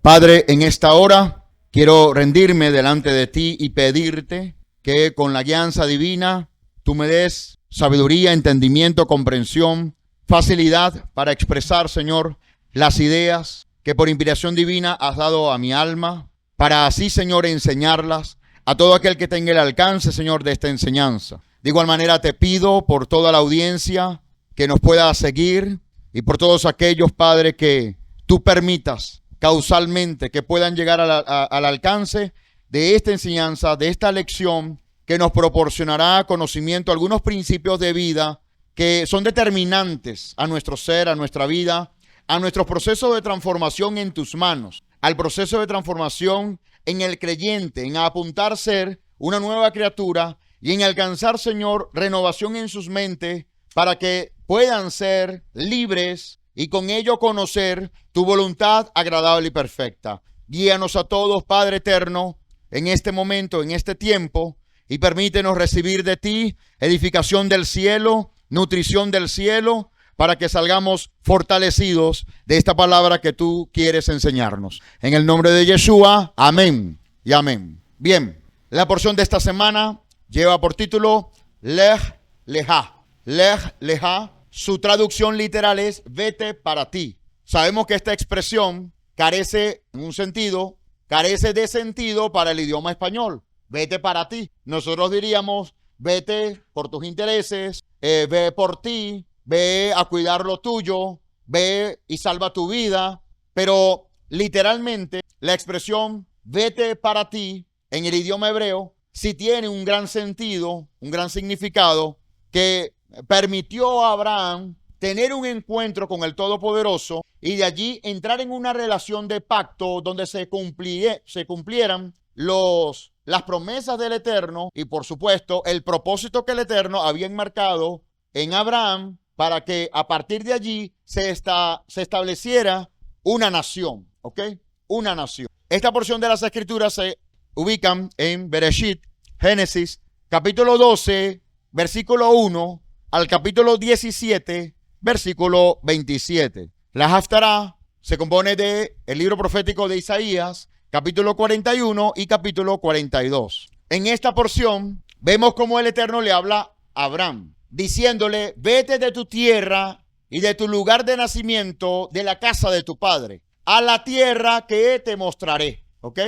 Padre, en esta hora quiero rendirme delante de ti y pedirte que con la guianza divina tú me des sabiduría, entendimiento, comprensión, facilidad para expresar, Señor, las ideas que por inspiración divina has dado a mi alma, para así, Señor, enseñarlas a todo aquel que tenga el alcance, Señor, de esta enseñanza. De igual manera te pido por toda la audiencia que nos pueda seguir y por todos aquellos, Padre, que tú permitas causalmente que puedan llegar al alcance de esta enseñanza, de esta lección que nos proporcionará conocimiento, algunos principios de vida que son determinantes a nuestro ser, a nuestra vida, a nuestro proceso de transformación en tus manos, al proceso de transformación en el creyente, en apuntar ser una nueva criatura y en alcanzar, Señor, renovación en sus mentes para que puedan ser libres y con ello conocer tu voluntad agradable y perfecta. Guíanos a todos, Padre eterno, en este momento, en este tiempo, y permítenos recibir de ti edificación del cielo, nutrición del cielo, para que salgamos fortalecidos de esta palabra que tú quieres enseñarnos. En el nombre de Yeshua, amén y amén. Bien, la porción de esta semana lleva por título Lech Lecha. Lech Lecha, su traducción literal es vete para ti. Sabemos que esta expresión carece de sentido para el idioma español. Vete para ti. Nosotros diríamos vete por tus intereses, ve por ti, ve a cuidar lo tuyo, ve y salva tu vida. Pero literalmente la expresión vete para ti en el idioma hebreo sí tiene un gran sentido, un gran significado que permitió a Abraham tener un encuentro con el Todopoderoso y de allí entrar en una relación de pacto donde se cumplieran las promesas del Eterno y por supuesto el propósito que el Eterno había enmarcado en Abraham para que a partir de allí se estableciera una nación, ¿ok? Una nación. Esta porción de las Escrituras se ubican en Bereshit, Génesis, capítulo 12, versículo 1 al capítulo 17, versículo 27. La Haftará se compone de el libro profético de Isaías, capítulo 41 y capítulo 42. En esta porción vemos cómo el Eterno le habla a Abraham, diciéndole, vete de tu tierra y de tu lugar de nacimiento, de la casa de tu padre, a la tierra que te mostraré. ¿Ok?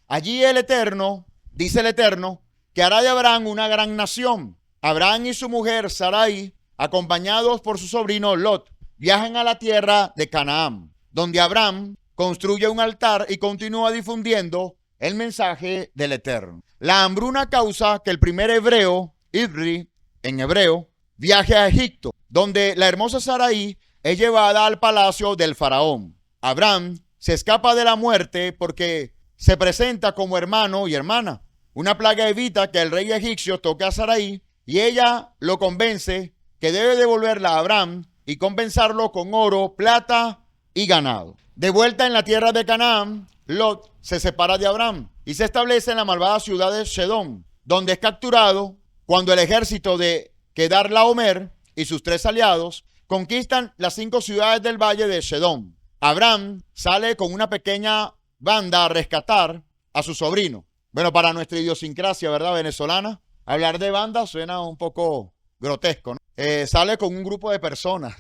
Allí el Eterno, dice el Eterno, que hará de Abraham una gran nación. Abraham y su mujer Sarai, acompañados por su sobrino Lot, viajan a la tierra de Canaán, donde Abraham construye un altar y continúa difundiendo el mensaje del Eterno. La hambruna causa que el primer hebreo, Ibri, en hebreo, viaje a Egipto, donde la hermosa Sarai es llevada al palacio del faraón. Abraham se escapa de la muerte porque se presenta como hermano y hermana. Una plaga evita que el rey egipcio toque a Sarai y ella lo convence que debe devolverla a Abraham y compensarlo con oro, plata y ganado. De vuelta en la tierra de Canaán, Lot se separa de Abraham y se establece en la malvada ciudad de Sedón, donde es capturado cuando el ejército de Kedar-Laomer y sus 3 aliados conquistan las 5 ciudades del valle de Sedón. Abraham sale con una pequeña banda a rescatar a su sobrino. Bueno, para nuestra idiosincrasia, ¿verdad? Venezolana, hablar de banda suena un poco grotesco, ¿no? Sale con un grupo de personas.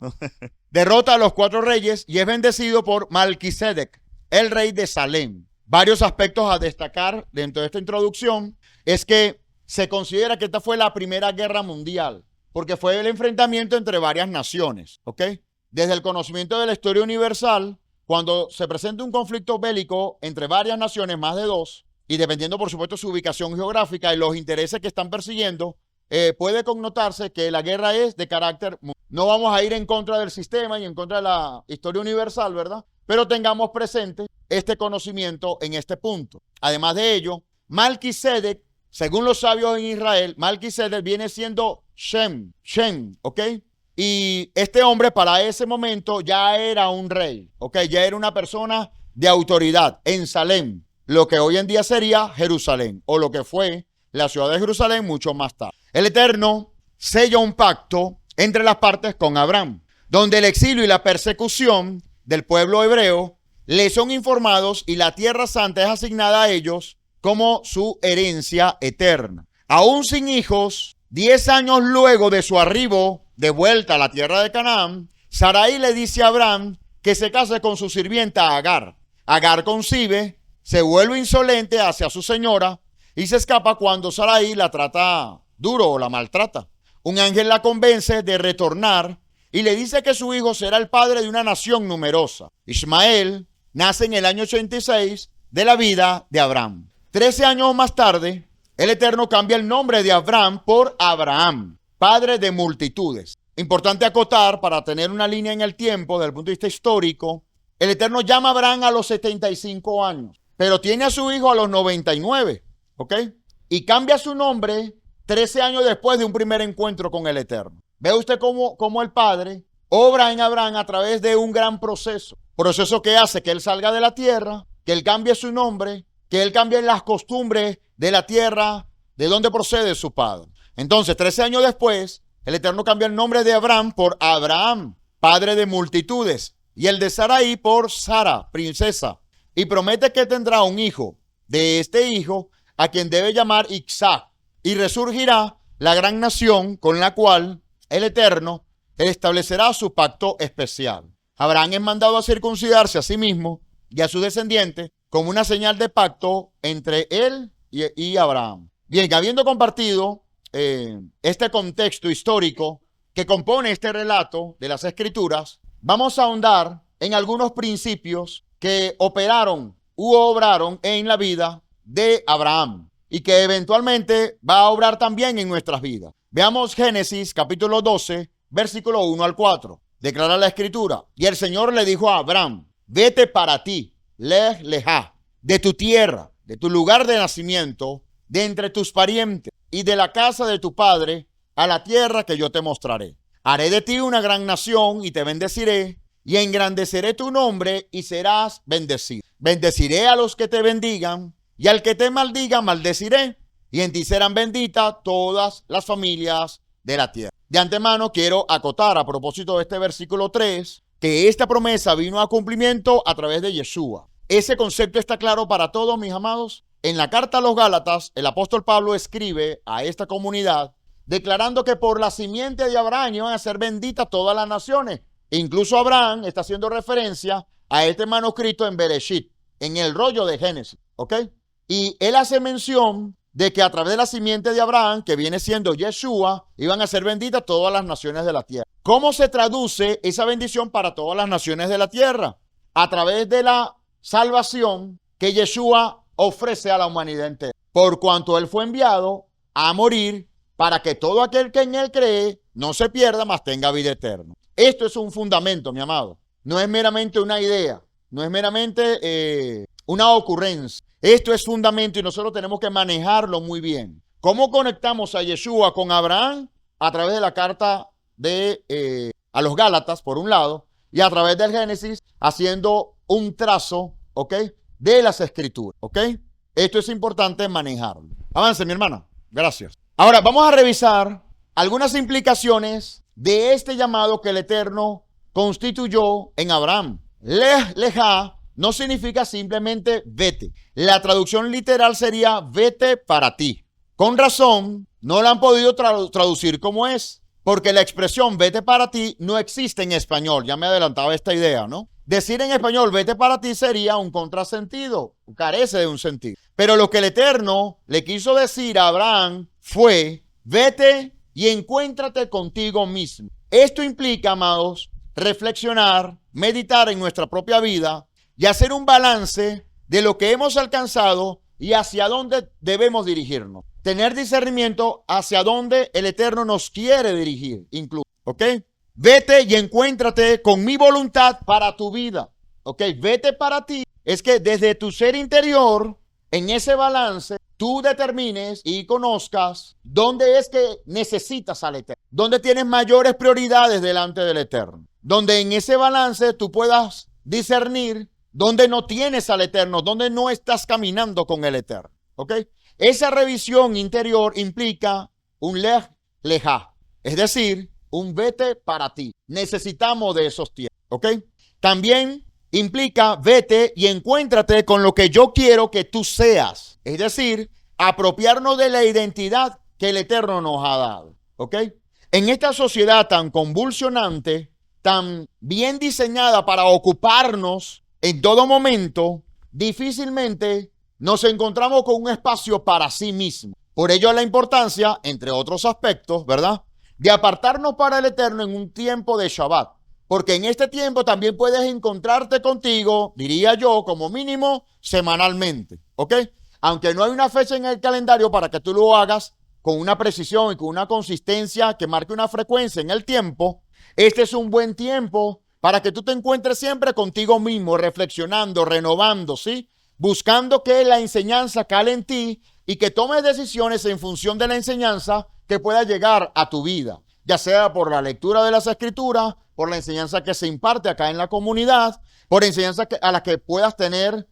Derrota a los 4 reyes y es bendecido por Malquisedec, el rey de Salem. Varios aspectos a destacar dentro de esta introducción es que se considera que esta fue la primera guerra mundial, porque fue el enfrentamiento entre varias naciones, ¿ok? Desde el conocimiento de la historia universal, cuando se presenta un conflicto bélico entre varias naciones, más de 2, y dependiendo por supuesto su ubicación geográfica y los intereses que están persiguiendo, puede connotarse que la guerra es de carácter mundial. No vamos a ir en contra del sistema y en contra de la historia universal, ¿verdad? Pero tengamos presente este conocimiento en este punto. Además de ello, Malquisedec, según los sabios en Israel, Malquisedec viene siendo Shem, ¿ok? Y este hombre para ese momento ya era un rey, ¿ok? Ya era una persona de autoridad en Salem, lo que hoy en día sería Jerusalén, o lo que fue la ciudad de Jerusalén mucho más tarde. El Eterno sella un pacto entre las partes con Abraham. donde el exilio y la persecución del pueblo hebreo le son informados y la tierra santa es asignada a ellos como su herencia eterna. Aún sin hijos, 10 años luego de su arribo de vuelta a la tierra de Canaán, Sarai le dice a Abraham que se case con su sirvienta Agar. Agar concibe, se vuelve insolente hacia su señora y se escapa cuando Sarai la trata duro o la maltrata. Un ángel la convence de retornar y le dice que su hijo será el padre de una nación numerosa. Ismael nace en el año 86 de la vida de Abraham. 13 años más tarde, el Eterno cambia el nombre de Abraham por Abraham, padre de multitudes. Importante acotar, para tener una línea en el tiempo, desde el punto de vista histórico, el Eterno llama a Abraham a los 75 años, pero tiene a su hijo a los 99, ¿ok? Y cambia su nombre 13 años después de un primer encuentro con el Eterno. Ve usted cómo el Padre obra en Abraham a través de un gran proceso que hace que él salga de la tierra, que él cambie su nombre, que él cambie las costumbres de la tierra de donde procede su padre. Entonces, 13 años después, el Eterno cambia el nombre de Abraham por Abraham, padre de multitudes, y el de Sarai por Sara, princesa, y promete que tendrá un hijo. De este hijo, a quien debe llamar Isaac, y resurgirá la gran nación con la cual el Eterno establecerá su pacto especial. Abraham es mandado a circuncidarse a sí mismo y a su descendiente como una señal de pacto entre él y Abraham. Bien, habiendo compartido este contexto histórico que compone este relato de las Escrituras, vamos a ahondar en algunos principios que operaron u obraron en la vida de Abraham y que eventualmente va a obrar también en nuestras vidas. Veamos Génesis capítulo 12, versículo 1 al 4. Declara la Escritura: y el Señor le dijo a Abraham: vete para ti, lej lejá, de tu tierra, de tu lugar de nacimiento, de entre tus parientes y de la casa de tu padre, a la tierra que yo te mostraré. Haré de ti una gran nación y te bendeciré, y engrandeceré tu nombre y serás bendecido. Bendeciré a los que te bendigan, y al que te maldiga maldeciré, y en ti serán benditas todas las familias de la tierra. De antemano quiero acotar, a propósito de este versículo 3, que esta promesa vino a cumplimiento a través de Yeshua. Ese concepto está claro para todos, mis amados. En la carta a los Gálatas, el apóstol Pablo escribe a esta comunidad declarando que por la simiente de Abraham iban a ser benditas todas las naciones. Incluso Abraham está haciendo referencia a este manuscrito en Bereshit, en el rollo de Génesis, ¿ok? Y él hace mención de que a través de la simiente de Abraham, que viene siendo Yeshua, iban a ser benditas todas las naciones de la tierra. ¿Cómo se traduce esa bendición para todas las naciones de la tierra? A través de la salvación que Yeshua ofrece a la humanidad entera, por cuanto él fue enviado a morir para que todo aquel que en él cree no se pierda, mas tenga vida eterna. Esto es un fundamento, mi amado. No es meramente una idea, no es meramente una ocurrencia. Esto es fundamento y nosotros tenemos que manejarlo muy bien. ¿Cómo conectamos a Yeshua con Abraham? A través de la carta a los Gálatas, por un lado, y a través del Génesis, haciendo un trazo, ¿ok?, de las Escrituras, ¿ok? Esto es importante manejarlo. Avance, mi hermana. Gracias. Ahora, vamos a revisar algunas implicaciones de este llamado que el Eterno constituyó en Abraham. Lej lejá no significa simplemente vete. La traducción literal sería vete para ti. Con razón, no la han podido traducir como es, porque la expresión vete para ti no existe en español. Ya me adelantaba esta idea, ¿no? Decir en español vete para ti sería un contrasentido, carece de un sentido. Pero lo que el Eterno le quiso decir a Abraham fue: vete y encuéntrate contigo mismo. Esto implica, amados, reflexionar, meditar en nuestra propia vida y hacer un balance de lo que hemos alcanzado y hacia dónde debemos dirigirnos. Tener discernimiento hacia dónde el Eterno nos quiere dirigir, incluso, ¿ok? Vete y encuéntrate con mi voluntad para tu vida, ¿ok? Vete para ti. Es que desde tu ser interior, en ese balance, tú determines y conozcas dónde es que necesitas al Eterno, dónde tienes mayores prioridades delante del Eterno, donde en ese balance tú puedas discernir dónde no tienes al Eterno, dónde no estás caminando con el Eterno, ¿ok? Esa revisión interior implica un lej lejá, es decir, un vete para ti. Necesitamos de esos tiempos, ¿ok? También implica vete y encuéntrate con lo que yo quiero que tú seas. Es decir, apropiarnos de la identidad que el Eterno nos ha dado, ¿ok? En esta sociedad tan convulsionante, tan bien diseñada para ocuparnos en todo momento, difícilmente nos encontramos con un espacio para sí mismo. Por ello la importancia, entre otros aspectos, ¿verdad?, de apartarnos para el Eterno en un tiempo de Shabbat. Porque en este tiempo también puedes encontrarte contigo, diría yo, como mínimo semanalmente, ¿ok? Aunque no hay una fecha en el calendario para que tú lo hagas con una precisión y con una consistencia que marque una frecuencia en el tiempo, este es un buen tiempo para que tú te encuentres siempre contigo mismo, reflexionando, renovando, ¿sí? Buscando que la enseñanza cale en ti y que tomes decisiones en función de la enseñanza que pueda llegar a tu vida, ya sea por la lectura de las Escrituras, por la enseñanza que se imparte acá en la comunidad, por enseñanza a la que puedas tener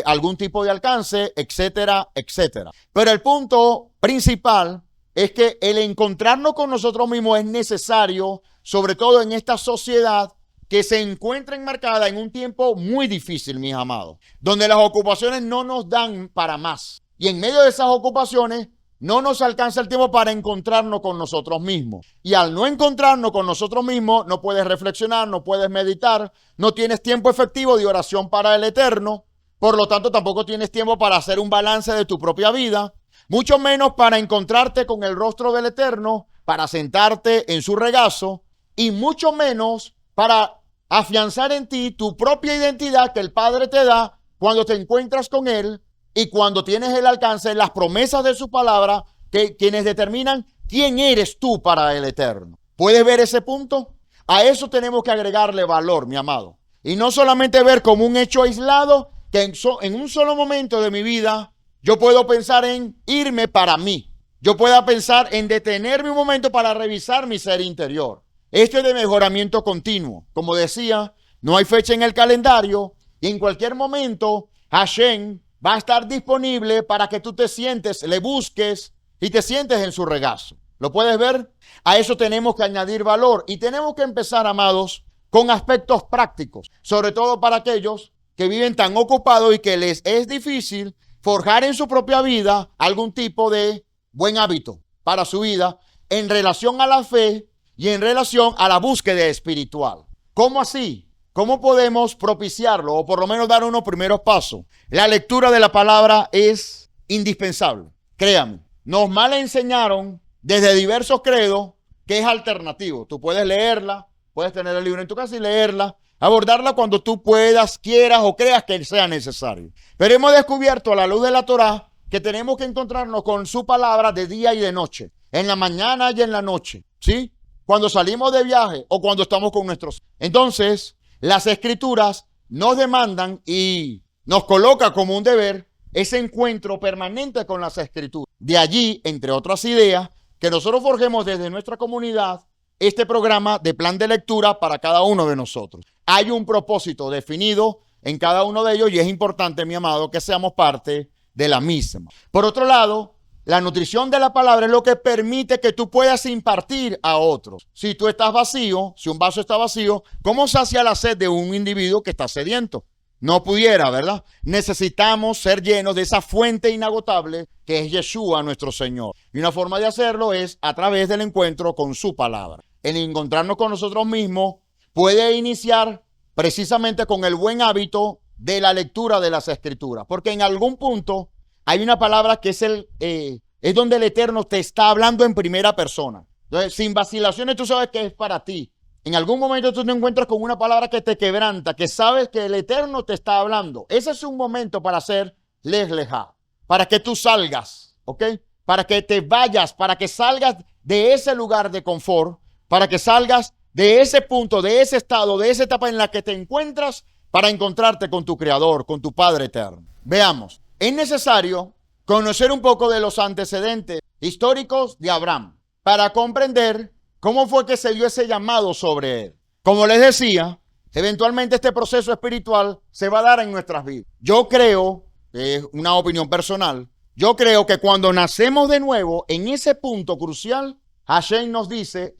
algún tipo de alcance, etcétera, etcétera. Pero el punto principal es que el encontrarnos con nosotros mismos es necesario, sobre todo en esta sociedad que se encuentra enmarcada en un tiempo muy difícil, mis amados, donde las ocupaciones no nos dan para más. Y en medio de esas ocupaciones no nos alcanza el tiempo para encontrarnos con nosotros mismos. Y al no encontrarnos con nosotros mismos, no puedes reflexionar, no puedes meditar, no tienes tiempo efectivo de oración para el Eterno. Por lo tanto, tampoco tienes tiempo para hacer un balance de tu propia vida, mucho menos para encontrarte con el rostro del Eterno, para sentarte en su regazo, y mucho menos para afianzar en ti tu propia identidad que el Padre te da cuando te encuentras con Él y cuando tienes el alcance de las promesas de su palabra, quienes determinan quién eres tú para el Eterno. ¿Puedes ver ese punto? A eso tenemos que agregarle valor, mi amado. Y no solamente ver como un hecho aislado, que en un solo momento de mi vida yo puedo pensar en irme para mí. Yo pueda pensar en detenerme un momento para revisar mi ser interior. Esto es de mejoramiento continuo. Como decía, no hay fecha en el calendario y en cualquier momento Hashem va a estar disponible para que tú te sientes, le busques y te sientes en su regazo. ¿Lo puedes ver? A eso tenemos que añadir valor y tenemos que empezar, amados, con aspectos prácticos, sobre todo para aquellos que viven tan ocupados y que les es difícil forjar en su propia vida algún tipo de buen hábito para su vida en relación a la fe y en relación a la búsqueda espiritual. ¿Cómo así? ¿Cómo podemos propiciarlo o por lo menos dar unos primeros pasos? La lectura de la palabra es indispensable. Créame, nos mal enseñaron desde diversos credos que es alternativo. Tú puedes leerla, puedes tener el libro en tu casa y leerla, abordarla cuando tú puedas, quieras o creas que sea necesario. Pero hemos descubierto a la luz de la Torá que tenemos que encontrarnos con su palabra de día y de noche, en la mañana y en la noche, ¿sí? Cuando salimos de viaje o cuando estamos con nuestros. Entonces, las Escrituras nos demandan y nos coloca como un deber ese encuentro permanente con las Escrituras. De allí, entre otras ideas, que nosotros forjemos desde nuestra comunidad este programa de plan de lectura para cada uno de nosotros. Hay un propósito definido en cada uno de ellos y es importante, mi amado, que seamos parte de la misma. Por otro lado, la nutrición de la palabra es lo que permite que tú puedas impartir a otros. Si tú estás vacío, si un vaso está vacío, ¿cómo sacia la sed de un individuo que está sediento? No pudiera, ¿verdad? Necesitamos ser llenos de esa fuente inagotable que es Yeshua, nuestro Señor. Y una forma de hacerlo es a través del encuentro con su palabra. El encontrarnos con nosotros mismos puede iniciar precisamente con el buen hábito de la lectura de las Escrituras. Porque en algún punto hay una palabra que es donde el Eterno te está hablando en primera persona. Entonces, sin vacilaciones, tú sabes que es para ti. En algún momento tú te encuentras con una palabra que te quebranta, que sabes que el Eterno te está hablando. Ese es un momento para hacer Lech Lechá, para que tú salgas, ¿ok? Para que te vayas, para que salgas de ese lugar de confort, para que salgas de ese punto, de ese estado, de esa etapa en la que te encuentras para encontrarte con tu Creador, con tu Padre Eterno. Veamos, es necesario conocer un poco de los antecedentes históricos de Abraham para comprender cómo fue que se dio ese llamado sobre él. Como les decía, eventualmente este proceso espiritual se va a dar en nuestras vidas. Yo creo, es una opinión personal, yo creo que cuando nacemos de nuevo en ese punto crucial, Hashem nos dice,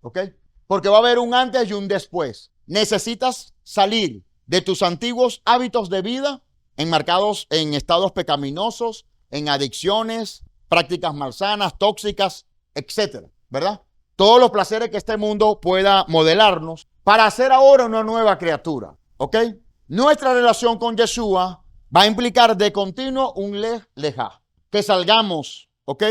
¿ok? Porque va a haber un antes y un después. Necesitas salir de tus antiguos hábitos de vida, enmarcados en estados pecaminosos, en adicciones, prácticas malsanas, tóxicas, etcétera, ¿verdad? Todos los placeres que este mundo pueda modelarnos para hacer ahora una nueva criatura, ¿ok? Nuestra relación con Yeshua va a implicar de continuo un lejá, que salgamos, ¿ok?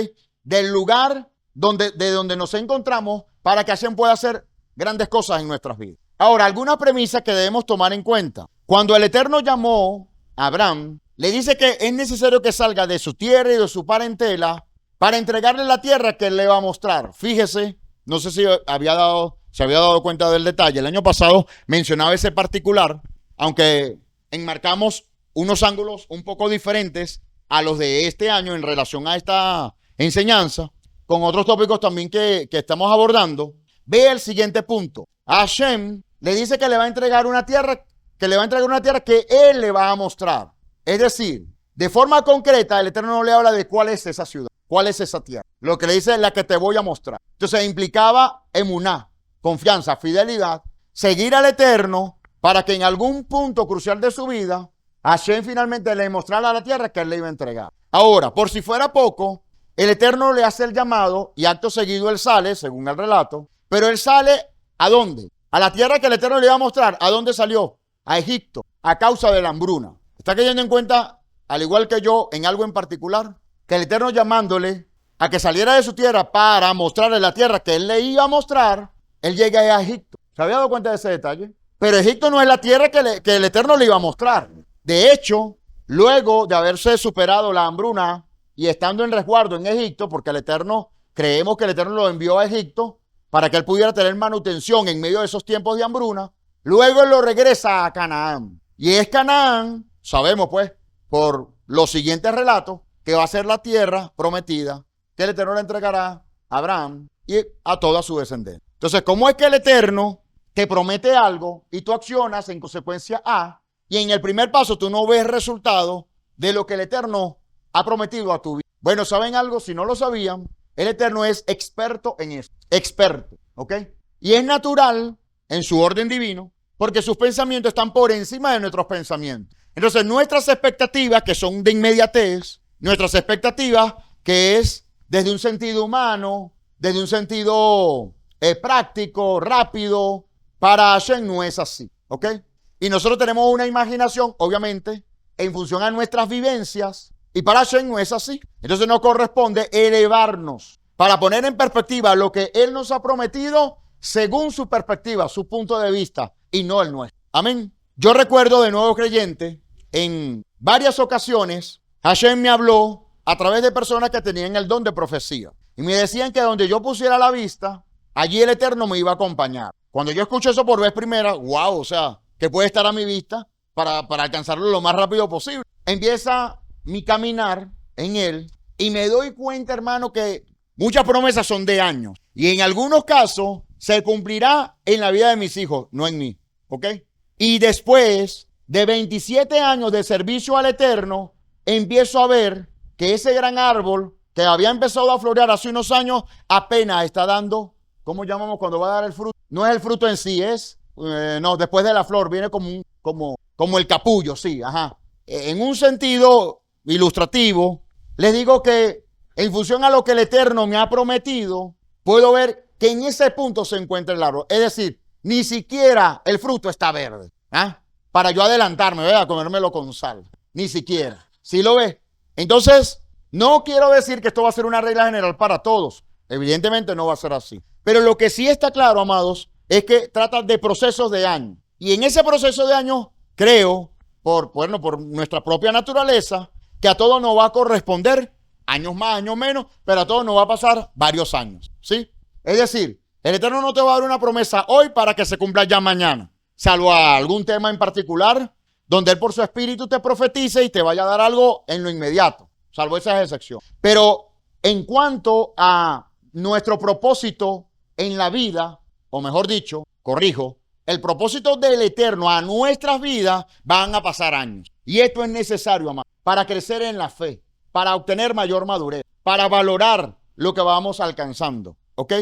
Del lugar de donde nos encontramos para que Hashem pueda hacer grandes cosas en nuestras vidas. Ahora, alguna premisa que debemos tomar en cuenta. Cuando el Eterno llamó a Abraham, le dice que es necesario que salga de su tierra y de su parentela para entregarle la tierra que él le va a mostrar. Fíjese, no sé si se había dado cuenta del detalle. El año pasado mencionaba ese particular, aunque enmarcamos unos ángulos un poco diferentes a los de este año en relación a esta enseñanza, con otros tópicos también que estamos abordando. Ve el siguiente punto. A Hashem le dice que le va a entregar una tierra, que él le va a mostrar. Es decir, de forma concreta, el Eterno no le habla de cuál es esa ciudad, cuál es esa tierra. Lo que le dice es la que te voy a mostrar. Entonces implicaba emuná, confianza, fidelidad, seguir al Eterno para que en algún punto crucial de su vida, Hashem finalmente le mostrara la tierra que él le iba a entregar. Ahora, por si fuera poco, el Eterno le hace el llamado y acto seguido él sale, según el relato, pero él sale ¿a dónde? A la tierra que el Eterno le iba a mostrar. ¿A dónde salió? A Egipto, a causa de la hambruna. ¿Está cayendo en cuenta, al igual que yo, en algo en particular? Que el Eterno llamándole a que saliera de su tierra para mostrarle la tierra que él le iba a mostrar, él llega a Egipto. ¿Se había dado cuenta de ese detalle? Pero Egipto no es la tierra que el Eterno le iba a mostrar. De hecho, luego de haberse superado la hambruna y estando en resguardo en Egipto, porque creemos que el Eterno lo envió a Egipto para que él pudiera tener manutención en medio de esos tiempos de hambruna, luego él lo regresa a Canaán. Y es Canaán, sabemos pues, por los siguientes relatos, que va a ser la tierra prometida que el Eterno le entregará a Abraham y a toda su descendencia. Entonces, ¿cómo es que el Eterno te promete algo y tú accionas en consecuencia a, y en el primer paso tú no ves resultado de lo que el Eterno ha prometido a tu vida? Bueno, ¿saben algo? Si no lo sabían, el Eterno es experto en eso. Experto, ¿ok? Y es natural en su orden divino, porque sus pensamientos están por encima de nuestros pensamientos. Entonces, nuestras expectativas, que son de inmediatez, nuestras expectativas, que es desde un sentido humano, desde un sentido práctico, rápido, para Hashem no es así, ¿ok? Y nosotros tenemos una imaginación, obviamente, en función a nuestras vivencias, y para Hashem no es así. Entonces nos corresponde elevarnos para poner en perspectiva lo que Él nos ha prometido según su perspectiva, su punto de vista, y no el nuestro. Amén. Yo recuerdo de nuevo creyente, en varias ocasiones, Hashem me habló a través de personas que tenían el don de profecía. Y me decían que donde yo pusiera la vista, allí el Eterno me iba a acompañar. Cuando yo escucho eso por vez primera, wow, o sea, que puede estar a mi vista para alcanzarlo lo más rápido posible. Empieza mi caminar en Él y me doy cuenta, hermano, que muchas promesas son de años. Y en algunos casos se cumplirá en la vida de mis hijos, no en mí, ¿ok? Y después de 27 años de servicio al Eterno, empiezo a ver que ese gran árbol que había empezado a florear hace unos años, apenas está dando, ¿cómo llamamos cuando va a dar el fruto? No es el fruto en sí, no, después de la flor viene como el capullo, sí, ajá. En un sentido ilustrativo, les digo que en función a lo que el Eterno me ha prometido, puedo ver que en ese punto se encuentra el árbol. Es decir, ni siquiera el fruto está verde, ¿ah? Para yo adelantarme, ¿verdad? A comérmelo con sal. Ni siquiera. ¿Sí lo ves? Entonces, no quiero decir que esto va a ser una regla general para todos. Evidentemente no va a ser así. Pero lo que sí está claro, amados, es que trata de procesos de años. Y en ese proceso de años, creo, por nuestra propia naturaleza, que a todos nos va a corresponder años más, años menos, pero a todos nos va a pasar varios años, ¿sí? Es decir, el Eterno no te va a dar una promesa hoy para que se cumpla ya mañana, salvo a algún tema en particular, donde Él por su espíritu te profetice y te vaya a dar algo en lo inmediato, salvo esa excepción. Pero en cuanto a nuestro propósito en la vida, o mejor dicho, corrijo, el propósito del Eterno a nuestras vidas van a pasar años. Y esto es necesario, amado, para crecer en la fe, para obtener mayor madurez, para valorar lo que vamos alcanzando. ¿ok?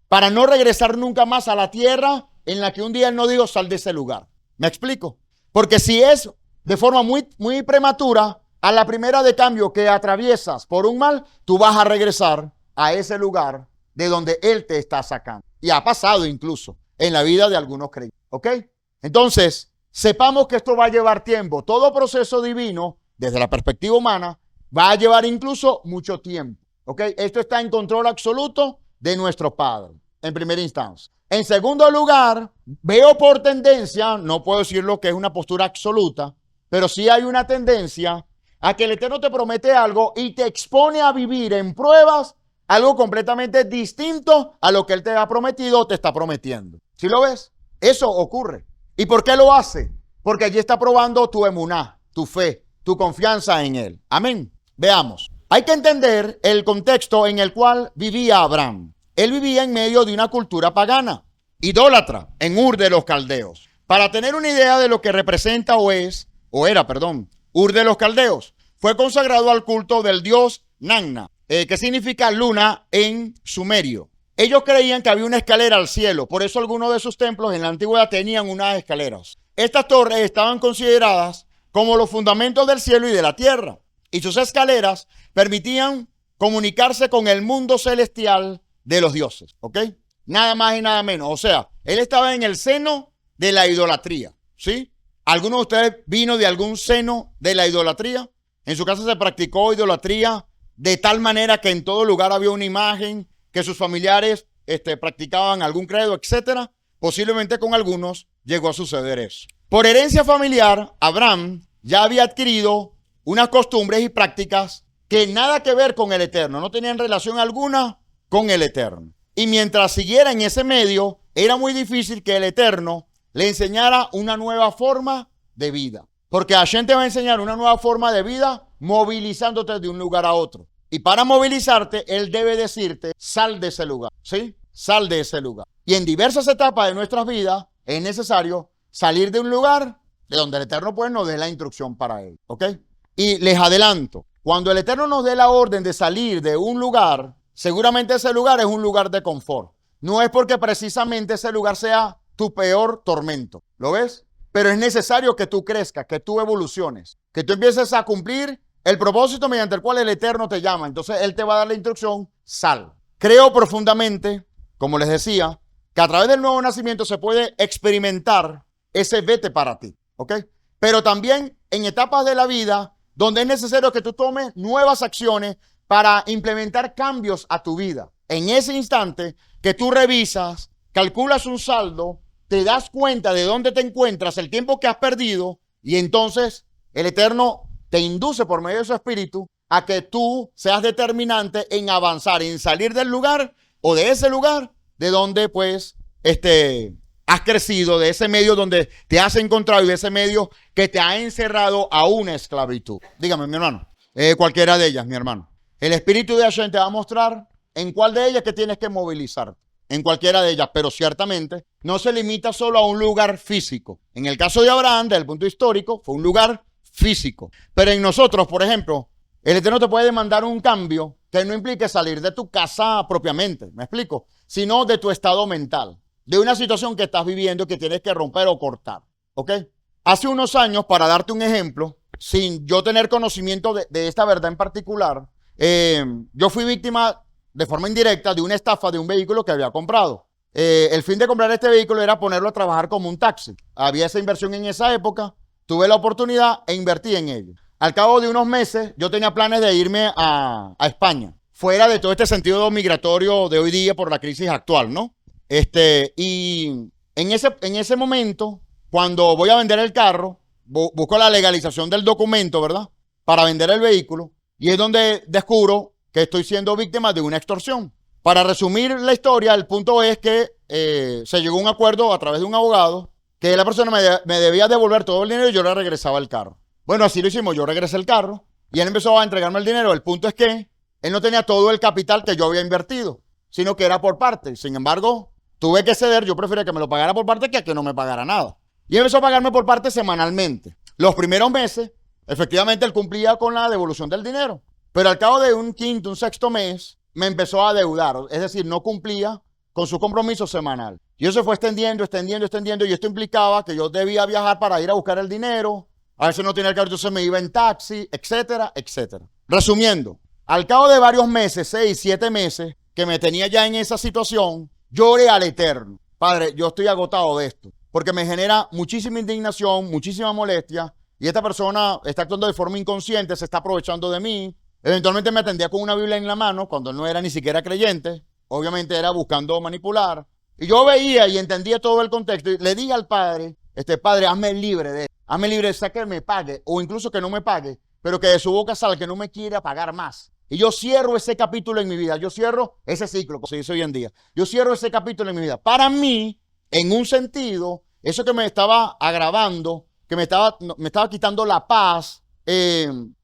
Para no regresar nunca más a la tierra en la que un día él no dijo, sal de ese lugar. ¿Me explico? Porque si es de forma muy prematura, a la primera de cambio que atraviesas por un mal, tú vas a regresar a ese lugar de donde él te está sacando. Y ha pasado incluso en la vida de algunos creyentes, ¿ok? Entonces, sepamos que esto va a llevar tiempo. Todo proceso divino, desde la perspectiva humana, va a llevar incluso mucho tiempo, ¿ok? Esto está en control absoluto de nuestro Padre, en primera instancia. En segundo lugar, veo por tendencia, no puedo decir lo que es una postura absoluta, pero sí hay una tendencia a que el Eterno te promete algo y te expone a vivir en pruebas algo completamente distinto a lo que Él te ha prometido o te está prometiendo. ¿Sí lo ves? Eso ocurre. ¿Y por qué lo hace? Porque allí está probando tu emuná, tu fe, tu confianza en Él. Amén. Veamos. Hay que entender el contexto en el cual vivía Abraham. Él vivía en medio de una cultura pagana, idólatra, en Ur de los Caldeos. Para tener una idea de lo que representa era, Ur de los Caldeos, fue consagrado al culto del dios Nanna, que significa luna en sumerio. Ellos creían que había una escalera al cielo, por eso algunos de sus templos en la antigüedad tenían unas escaleras. Estas torres estaban consideradas como los fundamentos del cielo y de la tierra, y sus escaleras permitían comunicarse con el mundo celestial de los dioses, ¿ok? Nada más y nada menos. O sea, él estaba en el seno de la idolatría, ¿sí? ¿Alguno de ustedes vino de algún seno de la idolatría? En su casa se practicó idolatría de tal manera que en todo lugar había una imagen, que sus familiares practicaban algún credo, etcétera. Posiblemente con algunos llegó a suceder eso. Por herencia familiar, Abraham ya había adquirido unas costumbres y prácticas que nada que ver con el Eterno, no tenían relación alguna con el Eterno. Y mientras siguiera en ese medio, era muy difícil que el Eterno le enseñara una nueva forma de vida. Porque Hashem te va a enseñar una nueva forma de vida movilizándote de un lugar a otro. Y para movilizarte, Él debe decirte, sal de ese lugar, ¿sí? Sal de ese lugar. Y en diversas etapas de nuestras vidas es necesario salir de un lugar de donde el Eterno pues nos dé la instrucción para él, ¿ok? Y les adelanto, cuando el Eterno nos dé la orden de salir de un lugar, seguramente ese lugar es un lugar de confort. No es porque precisamente ese lugar sea tu peor tormento, ¿lo ves? Pero es necesario que tú crezcas, que tú evoluciones, que tú empieces a cumplir el propósito mediante el cual el Eterno te llama. Entonces Él te va a dar la instrucción, sal. Creo profundamente, como les decía, que a través del nuevo nacimiento se puede experimentar ese vete para ti, ¿ok? Pero también en etapas de la vida donde es necesario que tú tomes nuevas acciones para implementar cambios a tu vida. En ese instante que tú revisas, calculas un saldo, te das cuenta de dónde te encuentras, el tiempo que has perdido, y entonces el Eterno te induce por medio de su espíritu a que tú seas determinante en avanzar, en salir del lugar o de ese lugar de donde pues has crecido, de ese medio donde te has encontrado y de ese medio que te ha encerrado a una esclavitud. Dígame, mi hermano, cualquiera de ellas, mi hermano. El espíritu de Hashem te va a mostrar en cuál de ellas que tienes que movilizarte. En cualquiera de ellas, pero ciertamente no se limita solo a un lugar físico. En el caso de Abraham, desde el punto histórico, fue un lugar físico. Pero en nosotros, por ejemplo, el Eterno te puede demandar un cambio que no implique salir de tu casa propiamente, ¿me explico? Sino de tu estado mental, de una situación que estás viviendo que tienes que romper o cortar, ¿ok? Hace unos años, para darte un ejemplo, sin yo tener conocimiento de esta verdad en particular, yo fui víctima de forma indirecta de una estafa de un vehículo que había comprado. El fin de comprar este vehículo era ponerlo a trabajar como un taxi. Había esa inversión en esa época, tuve la oportunidad e invertí en ello. Al cabo de unos meses, yo tenía planes de irme a España, fuera de todo este sentido migratorio de hoy día por la crisis actual, ¿no? Y en ese momento, cuando voy a vender el carro, busco la legalización del documento, ¿verdad? Para vender el vehículo, y es donde descubro que estoy siendo víctima de una extorsión. Para resumir la historia, el punto es que se llegó a un acuerdo a través de un abogado que la persona me debía devolver todo el dinero y yo le regresaba el carro. Bueno, así lo hicimos, yo regresé el carro y él empezó a entregarme el dinero. El punto es que él no tenía todo el capital que yo había invertido, sino que era por parte. Sin embargo, tuve que ceder, yo prefería que me lo pagara por parte que a que no me pagara nada. Y empezó a pagarme por parte semanalmente. Los primeros meses, efectivamente, él cumplía con la devolución del dinero. Pero al cabo de un quinto, un sexto mes, me empezó a adeudar, es decir, no cumplía con su compromiso semanal. Y eso se fue extendiendo, y esto implicaba que yo debía viajar para ir a buscar el dinero, a veces no tenía el carro, entonces me iba en taxi, etcétera, etcétera. Resumiendo, al cabo de varios meses, 6, 7 meses, que me tenía ya en esa situación, lloré al Eterno. Padre, yo estoy agotado de esto, porque me genera muchísima indignación, muchísima molestia, y esta persona está actuando de forma inconsciente, se está aprovechando de mí. Eventualmente me atendía con una Biblia en la mano, cuando no era ni siquiera creyente, obviamente era buscando manipular, y yo veía y entendía todo el contexto, y le dije al Padre, Padre, hazme libre de esto, hazme libre de sea que me pague, o incluso que no me pague, pero que de su boca salga que no me quiera pagar más. Y yo cierro ese capítulo en mi vida, yo cierro ese ciclo, como se dice hoy en día, yo cierro ese capítulo en mi vida. Para mí, en un sentido, eso que me estaba agravando, que me estaba quitando la paz,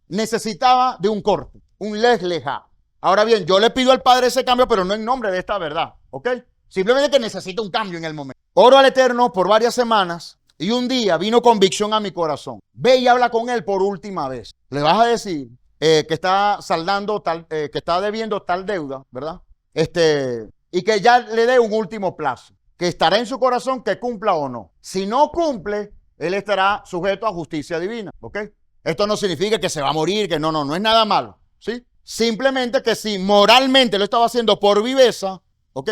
necesitaba de un corte, un lesleja. Ahora bien, yo le pido al Padre ese cambio, pero no en nombre de esta verdad, ¿ok? Simplemente que necesito un cambio en el momento. Oro al Eterno por varias semanas y un día vino convicción a mi corazón. Ve y habla con él por última vez. Le vas a decir que está saldando que está debiendo tal deuda, ¿verdad? Y que ya le dé un último plazo, que estará en su corazón que cumpla o no. Si no cumple, él estará sujeto a justicia divina, ¿ok? Esto no significa que se va a morir, que no es nada malo, ¿sí? Simplemente que si moralmente lo estaba haciendo por viveza, ¿ok?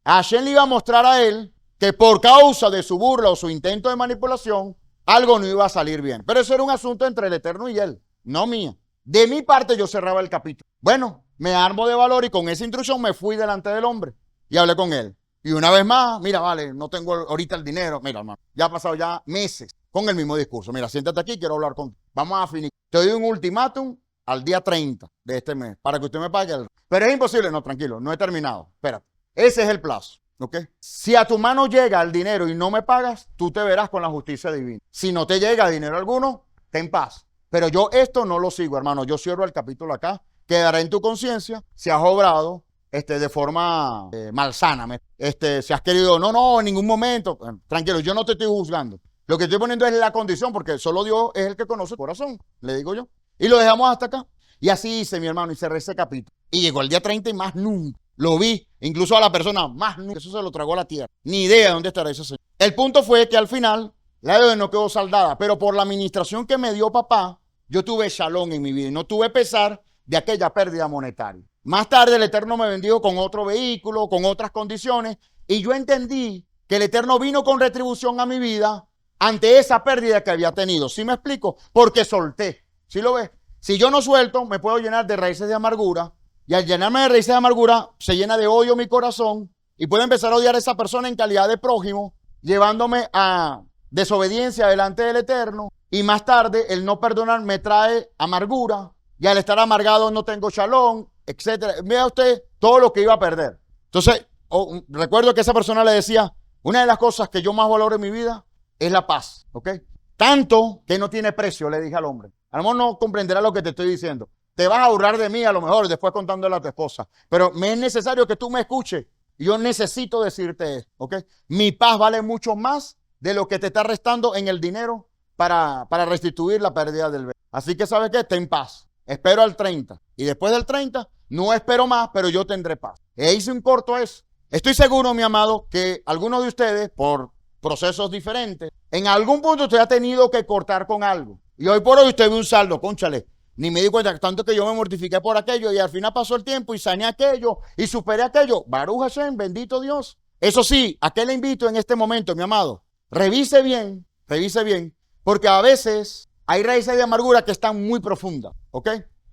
Hashem le iba a mostrar a él que por causa de su burla o su intento de manipulación, algo no iba a salir bien. Pero eso era un asunto entre el Eterno y él, no mía. De mi parte yo cerraba el capítulo. Bueno, me armo de valor y con esa instrucción me fui delante del hombre y hablé con él. Y una vez más, mira, vale, no tengo ahorita el dinero. Mira, hermano, ya ha pasado ya meses con el mismo discurso. Mira, siéntate aquí, quiero hablar contigo. Vamos a finir. Te doy un ultimátum al día 30 de este mes para que usted me pague el... Pero es imposible. No, tranquilo, no he terminado. Espérate. Ese es el plazo, ¿ok? Si a tu mano llega el dinero y no me pagas, tú te verás con la justicia divina. Si no te llega dinero alguno, ten paz. Pero yo esto no lo sigo, hermano. Yo cierro el capítulo acá. Quedará en tu conciencia si has obrado de forma malsana. Si has querido, no, en ningún momento. Tranquilo, yo no te estoy juzgando. Lo que estoy poniendo es la condición, porque solo Dios es el que conoce el corazón, le digo yo. Y lo dejamos hasta acá. Y así hice, mi hermano, y cerré ese capítulo. Y llegó el día 30 y más nunca. Lo vi, incluso a la persona, más nunca. Eso se lo tragó la tierra. Ni idea de dónde estará ese señor. El punto fue que al final la deuda no quedó saldada, pero por la administración que me dio papá, yo tuve shalom en mi vida y no tuve pesar de aquella pérdida monetaria. Más tarde el Eterno me bendijo con otro vehículo, con otras condiciones, y yo entendí que el Eterno vino con retribución a mi vida ante esa pérdida que había tenido. ¿Sí me explico? Porque solté. ¿Sí lo ves? Si yo no suelto, me puedo llenar de raíces de amargura, y al llenarme de raíces de amargura, se llena de odio mi corazón, y puedo empezar a odiar a esa persona en calidad de prójimo, llevándome a desobediencia delante del Eterno, y más tarde el no perdonar me trae amargura, y al estar amargado no tengo shalom, etcétera. Vea usted todo lo que iba a perder. Entonces, recuerdo que esa persona le decía, una de las cosas que yo más valoro en mi vida es la paz, ¿ok? Tanto que no tiene precio, le dije al hombre. A lo mejor no comprenderá lo que te estoy diciendo. Te vas a ahorrar de mí a lo mejor después contándole a tu esposa. Pero me es necesario que tú me escuches. Yo necesito decirte esto, ¿ok? Mi paz vale mucho más de lo que te está restando en el dinero para restituir la pérdida del bebé. Así que, ¿sabes qué? Ten paz. Espero al 30. Y después del 30, no espero más, pero yo tendré paz. E hice un corto a eso. Estoy seguro, mi amado, que algunos de ustedes, por procesos diferentes, en algún punto usted ha tenido que cortar con algo. Y hoy por hoy usted ve un saldo, cónchale. Ni me di cuenta, tanto que yo me mortifiqué por aquello y al final pasó el tiempo y sané aquello y superé aquello. Baruch Hashem, bendito Dios. Eso sí, ¿a qué le invito en este momento, mi amado? Revise bien, porque a veces hay raíces de amargura que están muy profundas, ¿ok?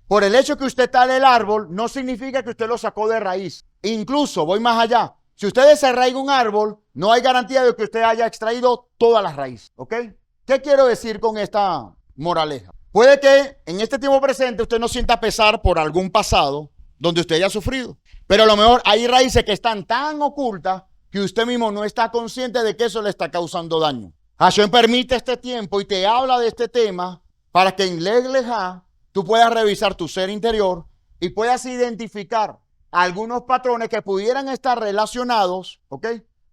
Por el hecho que usted tale el árbol, no significa que usted lo sacó de raíz. Incluso, voy más allá, si usted desarraiga un árbol, no hay garantía de que usted haya extraído todas las raíces, ¿ok? ¿Qué quiero decir con esta moraleja? Puede que en este tiempo presente usted no sienta pesar por algún pasado donde usted haya sufrido, pero a lo mejor hay raíces que están tan ocultas que usted mismo no está consciente de que eso le está causando daño. Hashem permite este tiempo y te habla de este tema para que en Lej Lejá tú puedas revisar tu ser interior y puedas identificar algunos patrones que pudieran estar relacionados, ¿ok?,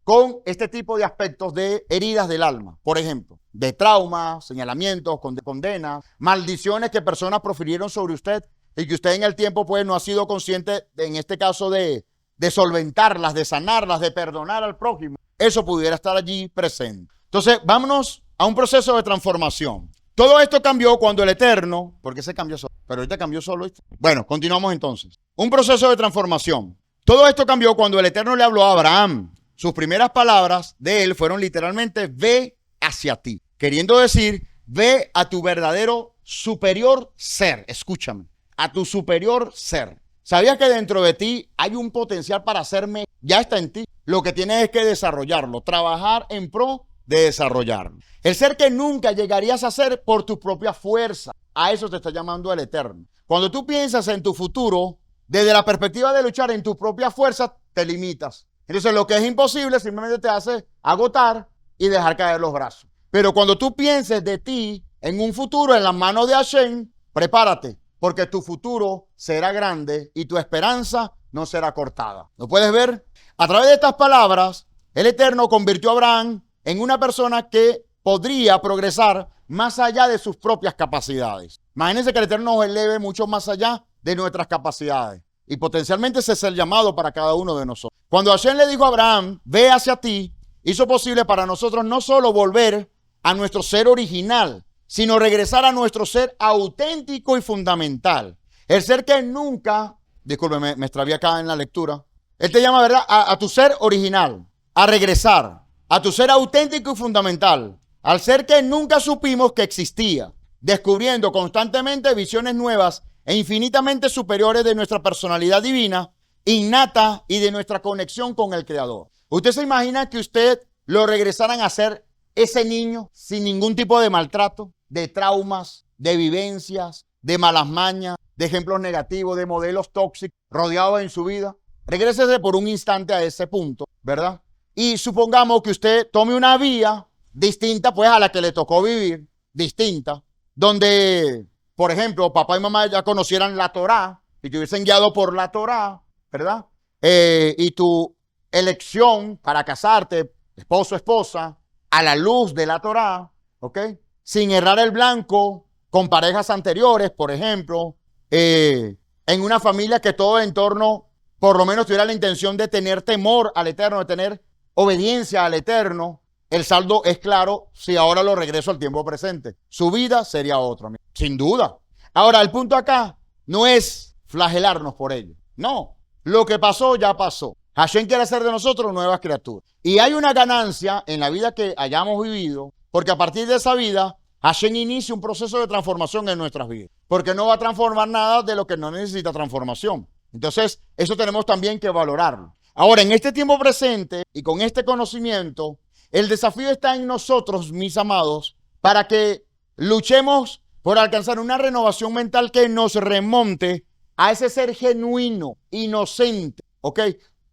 con este tipo de aspectos de heridas del alma. Por ejemplo, de traumas, señalamientos, condenas, maldiciones que personas profirieron sobre usted y que usted en el tiempo pues no ha sido consciente, en este caso, de solventarlas, de sanarlas, de perdonar al prójimo, eso pudiera estar allí presente. Entonces, vámonos a un proceso de transformación. Todo esto cambió cuando el Eterno, porque se cambió solo, pero ahorita cambió solo. Bueno, continuamos entonces. Un proceso de transformación. Todo esto cambió cuando el Eterno le habló a Abraham. Sus primeras palabras de él fueron literalmente, ve hacia ti. Queriendo decir, ve a tu verdadero superior ser. Escúchame, a tu superior ser. ¿Sabías que dentro de ti hay un potencial para hacerme? Ya está en ti. Lo que tienes es que desarrollarlo, trabajar en pro de desarrollarlo. El ser que nunca llegarías a ser por tu propia fuerza. A eso te está llamando el Eterno. Cuando tú piensas en tu futuro, desde la perspectiva de luchar en tu propia fuerza, te limitas. Entonces lo que es imposible simplemente te hace agotar y dejar caer los brazos. Pero cuando tú pienses de ti en un futuro en las manos de Hashem, prepárate, porque tu futuro será grande y tu esperanza no será cortada. ¿Lo puedes ver? A través de estas palabras, el Eterno convirtió a Abraham en una persona que podría progresar más allá de sus propias capacidades. Imagínense que el Eterno nos eleve mucho más allá de nuestras capacidades. Y potencialmente ese es el llamado para cada uno de nosotros. Cuando Hashem le dijo a Abraham, ve hacia ti, hizo posible para nosotros no solo volver a nuestro ser original, sino regresar a nuestro ser auténtico y fundamental. El ser que nunca, discúlpeme, me extravié acá en la lectura. Él te llama, ¿verdad? A tu ser original, a regresar, a tu ser auténtico y fundamental, al ser que nunca supimos que existía, descubriendo constantemente visiones nuevas e infinitamente superiores de nuestra personalidad divina, innata y de nuestra conexión con el Creador. ¿Usted se imagina que usted lo regresaran a ser ese niño sin ningún tipo de maltrato, de traumas, de vivencias, de malas mañas, de ejemplos negativos, de modelos tóxicos rodeados en su vida? Regrésese por un instante a ese punto, ¿verdad? Y supongamos que usted tome una vía distinta pues a la que le tocó vivir, distinta, donde, por ejemplo, papá y mamá ya conocieran la Torá y te hubiesen guiado por la Torá, ¿verdad? Y tu elección para casarte, esposo, esposa, a la luz de la Torá, ¿ok? Sin errar el blanco, con parejas anteriores, por ejemplo, en una familia que todo el entorno por lo menos tuviera la intención de tener temor al Eterno, de tener obediencia al Eterno. El saldo es claro si ahora lo regreso al tiempo presente. Su vida sería otra, sin duda. Ahora, el punto acá no es flagelarnos por ello. No, lo que pasó ya pasó. Hashem quiere hacer de nosotros nuevas criaturas. Y hay una ganancia en la vida que hayamos vivido, porque a partir de esa vida, Hashem inicia un proceso de transformación en nuestras vidas. Porque no va a transformar nada de lo que no necesita transformación. Entonces, eso tenemos también que valorarlo. Ahora, en este tiempo presente y con este conocimiento, el desafío está en nosotros, mis amados, para que luchemos por alcanzar una renovación mental que nos remonte a ese ser genuino, inocente, ¿ok?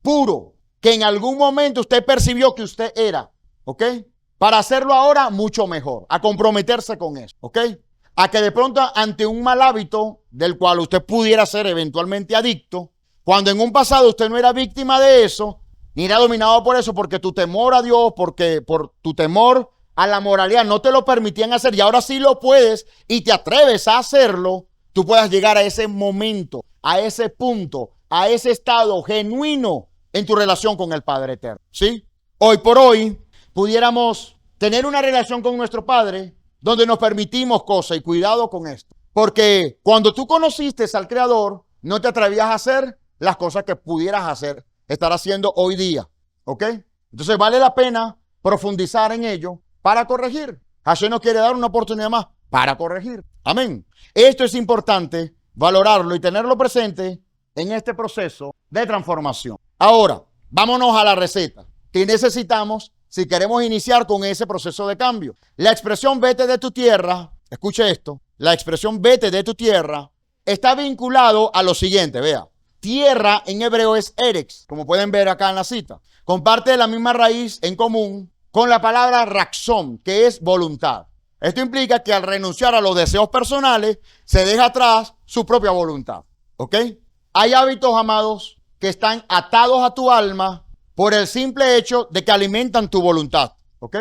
Puro, que en algún momento usted percibió que usted era, ¿ok? Para hacerlo ahora mucho mejor, a comprometerse con eso, ¿ok? A que de pronto ante un mal hábito del cual usted pudiera ser eventualmente adicto, cuando en un pasado usted no era víctima de eso, ni era dominado por eso, porque tu temor a Dios, porque por tu temor a la moralidad no te lo permitían hacer y ahora sí lo puedes y te atreves a hacerlo, tú puedas llegar a ese momento, a ese punto, a ese estado genuino en tu relación con el Padre Eterno, ¿sí? Hoy por hoy pudiéramos tener una relación con nuestro Padre donde nos permitimos cosas, y cuidado con esto, porque cuando tú conociste al Creador, no te atrevías a hacer las cosas que pudieras hacer, estar haciendo hoy día, ¿ok? Entonces vale la pena profundizar en ello para corregir. Hashem nos quiere dar una oportunidad más para corregir. Amén. Esto es importante valorarlo y tenerlo presente en este proceso de transformación. Ahora, vámonos a la receta que necesitamos si queremos iniciar con ese proceso de cambio. La expresión vete de tu tierra, escuche esto, la expresión vete de tu tierra está vinculado a lo siguiente, vea. Tierra en hebreo es erex, como pueden ver acá en la cita. Comparte la misma raíz en común con la palabra raxón, que es voluntad. Esto implica que al renunciar a los deseos personales, se deja atrás su propia voluntad, ¿ok? Hay hábitos, amados, que están atados a tu alma por el simple hecho de que alimentan tu voluntad, ¿ok?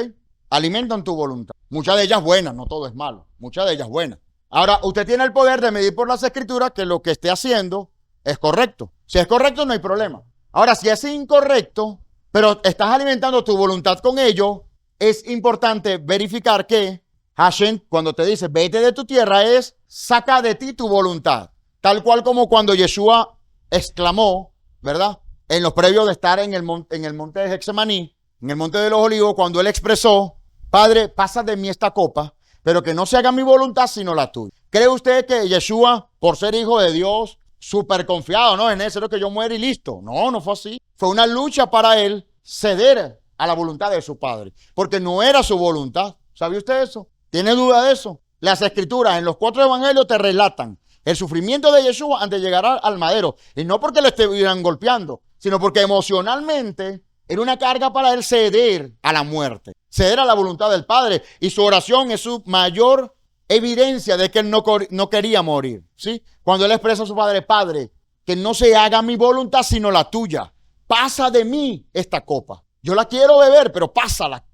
Alimentan tu voluntad. Muchas de ellas buenas, no todo es malo. Muchas de ellas buenas. Ahora, usted tiene el poder de medir por las escrituras que lo que esté haciendo es correcto. Si es correcto, no hay problema. Ahora, si es incorrecto, pero estás alimentando tu voluntad con ello, es importante verificar que Hashem, cuando te dice vete de tu tierra, es saca de ti tu voluntad. Tal cual como cuando Yeshua exclamó, ¿verdad? En los previos de estar en el monte de Getsemaní, en el monte de los olivos, cuando él expresó, Padre, pasa de mí esta copa, pero que no se haga mi voluntad sino la tuya. ¿Cree usted que Yeshua, por ser hijo de Dios, súper confiado, no? En eso es que yo muero y listo. No, no fue así. Fue una lucha para él ceder a la voluntad de su padre, porque no era su voluntad. ¿Sabía usted eso? ¿Tiene duda de eso? Las escrituras en los 4 evangelios te relatan el sufrimiento de Yeshua antes de llegar al madero. Y no porque le estuvieran golpeando, sino porque emocionalmente era una carga para él ceder a la muerte, ceder a la voluntad del Padre. Y su oración es su mayor evidencia de que él no quería morir, ¿sí? Cuando él expresa a su Padre, Padre, que no se haga mi voluntad sino la tuya. Pasa de mí esta copa. Yo la quiero beber, pero pásala,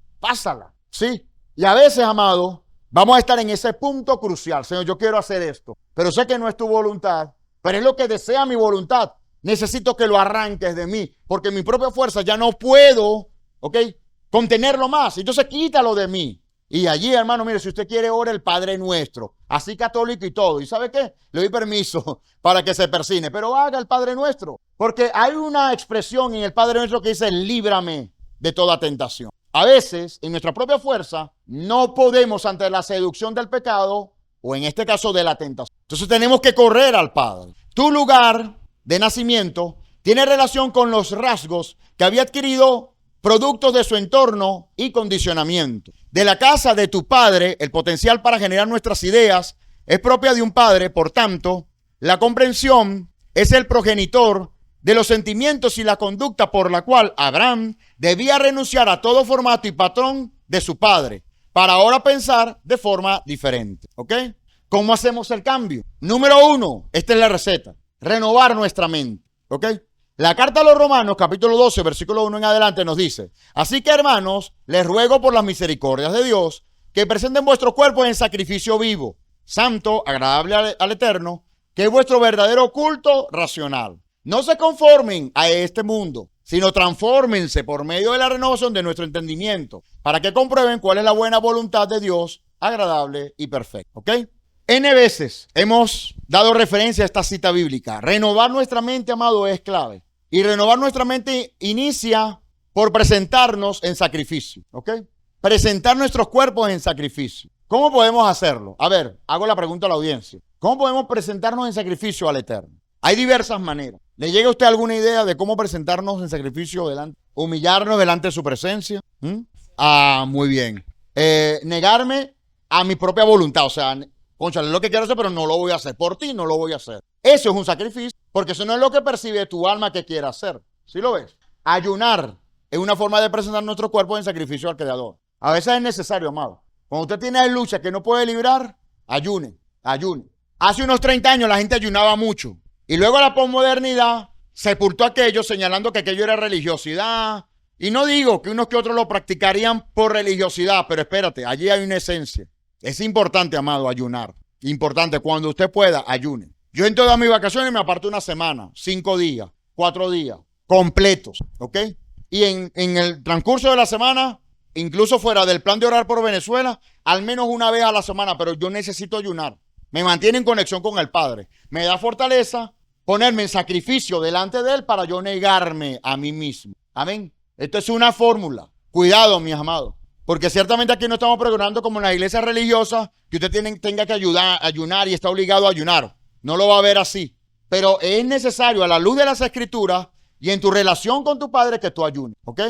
¿sí? Y a veces, amado, vamos a estar en ese punto crucial. Señor, yo quiero hacer esto, pero sé que no es tu voluntad, pero es lo que desea mi voluntad. Necesito que lo arranques de mí, porque mi propia fuerza ya no puedo, ¿ok?, contenerlo más. Entonces quítalo de mí. Y allí, hermano, mire, si usted quiere, ore el Padre Nuestro, así católico y todo. ¿Y sabe qué? Le doy permiso para que se persine, pero haga el Padre Nuestro, porque hay una expresión en el Padre Nuestro que dice, líbrame de toda tentación. A veces, en nuestra propia fuerza, no podemos ante la seducción del pecado, o en este caso de la tentación. Entonces tenemos que correr al Padre. Tu lugar de nacimiento tiene relación con los rasgos que había adquirido productos de su entorno y condicionamiento. De la casa de tu padre, el potencial para generar nuestras ideas es propia de un padre, por tanto, la comprensión es el progenitor de los sentimientos y la conducta por la cual Abraham debía renunciar a todo formato y patrón de su padre, para ahora pensar de forma diferente. ¿Ok? ¿Cómo hacemos el cambio? Número 1, esta es la receta, renovar nuestra mente. ¿Ok? La carta a los Romanos, capítulo 12, versículo 1 en adelante, nos dice, así que, hermanos, les ruego por las misericordias de Dios, que presenten vuestros cuerpos en sacrificio vivo, santo, agradable al Eterno, que es vuestro verdadero culto racional. No se conformen a este mundo, sino transfórmense por medio de la renovación de nuestro entendimiento, para que comprueben cuál es la buena voluntad de Dios, agradable y perfecta. ¿Ok? N veces hemos dado referencia a esta cita bíblica. Renovar nuestra mente, amado, es clave. Y renovar nuestra mente inicia por presentarnos en sacrificio. ¿Ok? Presentar nuestros cuerpos en sacrificio. ¿Cómo podemos hacerlo? A ver, hago la pregunta a la audiencia. ¿Cómo podemos presentarnos en sacrificio al Eterno? Hay diversas maneras. ¿Le llega a usted alguna idea de cómo presentarnos en sacrificio delante? ¿Humillarnos delante de su presencia? Muy bien. Negarme a mi propia voluntad. O sea, cónchale, es lo que quiero hacer, pero no lo voy a hacer. Por ti no lo voy a hacer. Eso es un sacrificio, porque eso no es lo que percibe tu alma que quiere hacer. ¿Sí lo ves? Ayunar es una forma de presentar nuestro cuerpo en sacrificio al Creador. A veces es necesario, amado. Cuando usted tiene lucha que no puede librar, ayune. Hace unos 30 años la gente ayunaba mucho. Y luego la posmodernidad sepultó aquello señalando que aquello era religiosidad. Y no digo que unos que otros lo practicarían por religiosidad, pero espérate, allí hay una esencia. Es importante, amado, ayunar. Importante, cuando usted pueda, ayune. Yo en todas mis vacaciones me aparto una semana, 5 días, 4 días, completos, ¿ok? Y en el transcurso de la semana, incluso fuera del plan de orar por Venezuela, al menos una vez a la semana, pero yo necesito ayunar. Me mantiene en conexión con el Padre. Me da fortaleza ponerme en sacrificio delante de Él para yo negarme a mí mismo. Amén. Esto es una fórmula. Cuidado, mis amados. Porque ciertamente aquí no estamos pregonando como en las iglesias religiosas que usted tenga que ayunar y está obligado a ayunar. No lo va a ver así. Pero es necesario a la luz de las escrituras y en tu relación con tu Padre que tú ayunes. ¿Ok?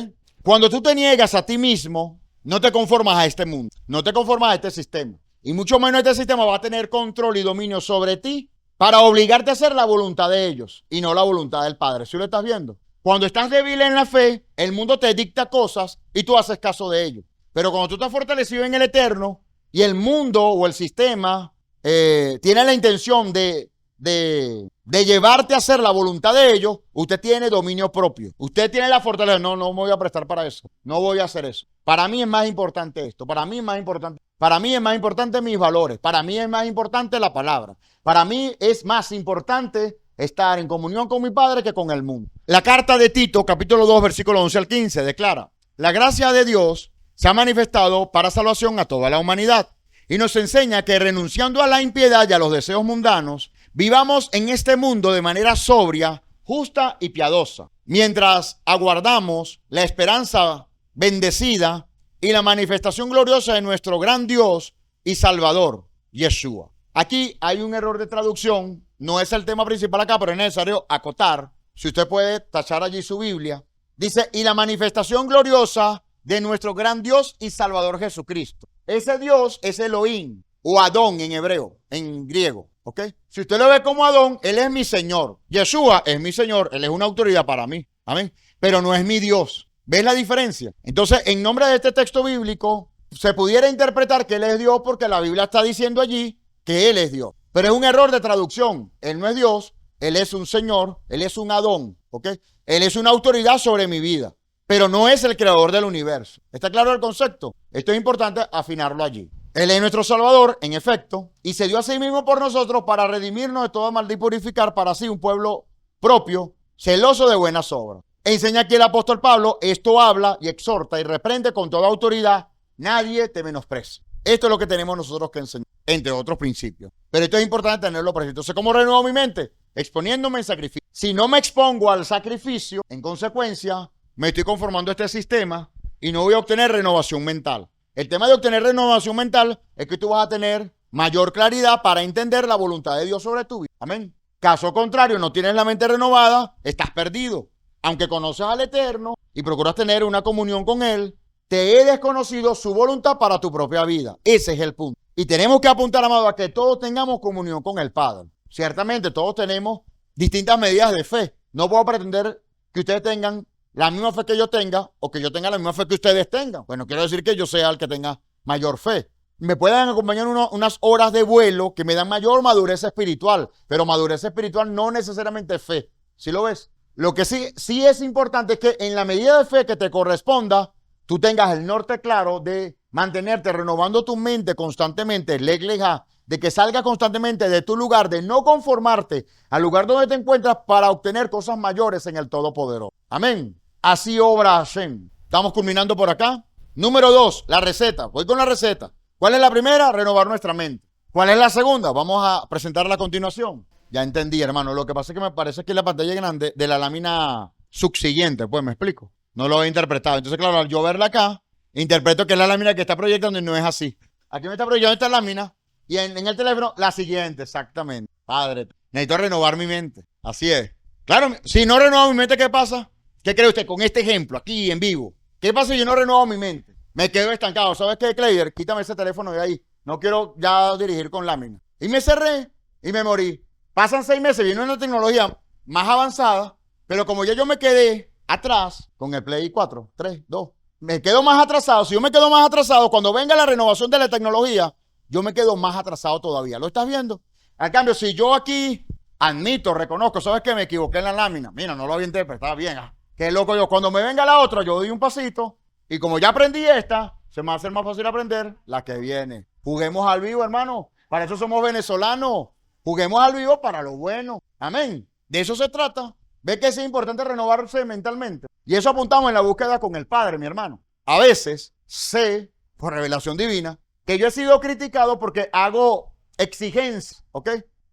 Cuando tú te niegas a ti mismo, no te conformas a este mundo. No te conformas a este sistema. Y mucho menos este sistema va a tener control y dominio sobre ti para obligarte a hacer la voluntad de ellos y no la voluntad del Padre. ¿Sí lo estás viendo? Cuando estás débil en la fe, el mundo te dicta cosas y tú haces caso de ellos. Pero cuando tú estás fortalecido en el Eterno y el mundo o el sistema tiene la intención de de llevarte a hacer la voluntad de ellos, usted tiene dominio propio. Usted tiene la fortaleza. No, no me voy a prestar para eso. No voy a hacer eso. Para mí es más importante esto. Para mí es más importante. Para mí es más importante mis valores. Para mí es más importante la palabra. Para mí es más importante estar en comunión con mi Padre que con el mundo. La carta de Tito, capítulo 2, versículo 11 al 15, declara: la gracia de Dios se ha manifestado para salvación a toda la humanidad y nos enseña que renunciando a la impiedad y a los deseos mundanos, vivamos en este mundo de manera sobria, justa y piadosa, mientras aguardamos la esperanza bendecida y la manifestación gloriosa de nuestro gran Dios y Salvador, Yeshua. Aquí hay un error de traducción, no es el tema principal acá, pero es necesario acotar. Si usted puede tachar allí su Biblia, dice: y la manifestación gloriosa de nuestro gran Dios y Salvador Jesucristo. Ese Dios es Elohim o Adón en hebreo, en griego, ¿ok? Si usted lo ve como Adón, Él es mi Señor. Yeshua es mi Señor, Él es una autoridad para mí, amén, pero no es mi Dios. ¿Ves la diferencia? Entonces, en nombre de este texto bíblico, se pudiera interpretar que Él es Dios porque la Biblia está diciendo allí que Él es Dios. Pero es un error de traducción. Él no es Dios, Él es un Señor, Él es un Adón, ¿ok? Él es una autoridad sobre mi vida, pero no es el creador del universo. ¿Está claro el concepto? Esto es importante afinarlo allí. Él es nuestro Salvador, en efecto, y se dio a sí mismo por nosotros para redimirnos de toda maldad y purificar para sí un pueblo propio, celoso de buenas obras. Enseña aquí el apóstol Pablo: esto habla y exhorta y reprende con toda autoridad, nadie te menosprecia. Esto es lo que tenemos nosotros que enseñar, entre otros principios. Pero esto es importante tenerlo presente. Entonces, ¿cómo renuevo mi mente? Exponiéndome en sacrificio. Si no me expongo al sacrificio, en consecuencia, me estoy conformando a este sistema y no voy a obtener renovación mental. El tema de obtener renovación mental es que tú vas a tener mayor claridad para entender la voluntad de Dios sobre tu vida. Amén. Caso contrario, no tienes la mente renovada, estás perdido. Aunque conoces al Eterno y procuras tener una comunión con Él, te he desconocido su voluntad para tu propia vida. Ese es el punto. Y tenemos que apuntar, amado, a que todos tengamos comunión con el Padre. Ciertamente, todos tenemos distintas medidas de fe. No puedo pretender que ustedes tengan la misma fe que yo tenga o que yo tenga la misma fe que ustedes tengan. Bueno, quiero decir que yo sea el que tenga mayor fe. Me pueden acompañar unas horas de vuelo que me dan mayor madurez espiritual, pero madurez espiritual no necesariamente fe. ¿Sí lo ves? Lo que sí es importante es que en la medida de fe que te corresponda, tú tengas el norte claro de mantenerte renovando tu mente constantemente, de que salga constantemente de tu lugar, de no conformarte al lugar donde te encuentras para obtener cosas mayores en el Todopoderoso. Amén. Así obra Hashem. Estamos culminando por acá. Número 2, la receta. Voy con la receta. ¿Cuál es la primera? Renovar nuestra mente. ¿Cuál es la segunda? Vamos a presentarla a continuación. Ya entendí, hermano. Lo que pasa es que me parece que la pantalla grande de la lámina subsiguiente, pues me explico. No lo he interpretado. Entonces, claro, al yo verla acá, interpreto que es la lámina que está proyectando y no es así. Aquí me está proyectando esta lámina y en el teléfono la siguiente, exactamente. Padre, necesito renovar mi mente. Así es. Claro, si no renuevo mi mente, ¿qué pasa? ¿Qué cree usted con este ejemplo aquí en vivo? ¿Qué pasa si yo no renuevo mi mente? Me quedo estancado. ¿Sabes qué, Cleider? Quítame ese teléfono de ahí. No quiero ya dirigir con lámina. Y me cerré y me morí. Pasan 6 meses, viene una tecnología más avanzada, pero como ya yo me quedé atrás con el Play 4, 3, 2, me quedo más atrasado. Si yo me quedo más atrasado, cuando venga la renovación de la tecnología, yo me quedo más atrasado todavía. ¿Lo estás viendo? Al cambio, si yo aquí admito, reconozco, ¿sabes qué? Me equivoqué en la lámina. Mira, no lo había interpretado bien. Qué loco yo. Cuando me venga la otra, yo doy un pasito y como ya aprendí esta, se me va a hacer más fácil aprender la que viene. Juguemos al vivo, hermano. Para eso somos venezolanos. Juguemos al vivo para lo bueno. Amén. De eso se trata. Ve que es importante renovarse mentalmente. Y eso apuntamos en la búsqueda con el Padre, mi hermano. A veces sé, por revelación divina, que yo he sido criticado porque hago exigencias, ¿ok?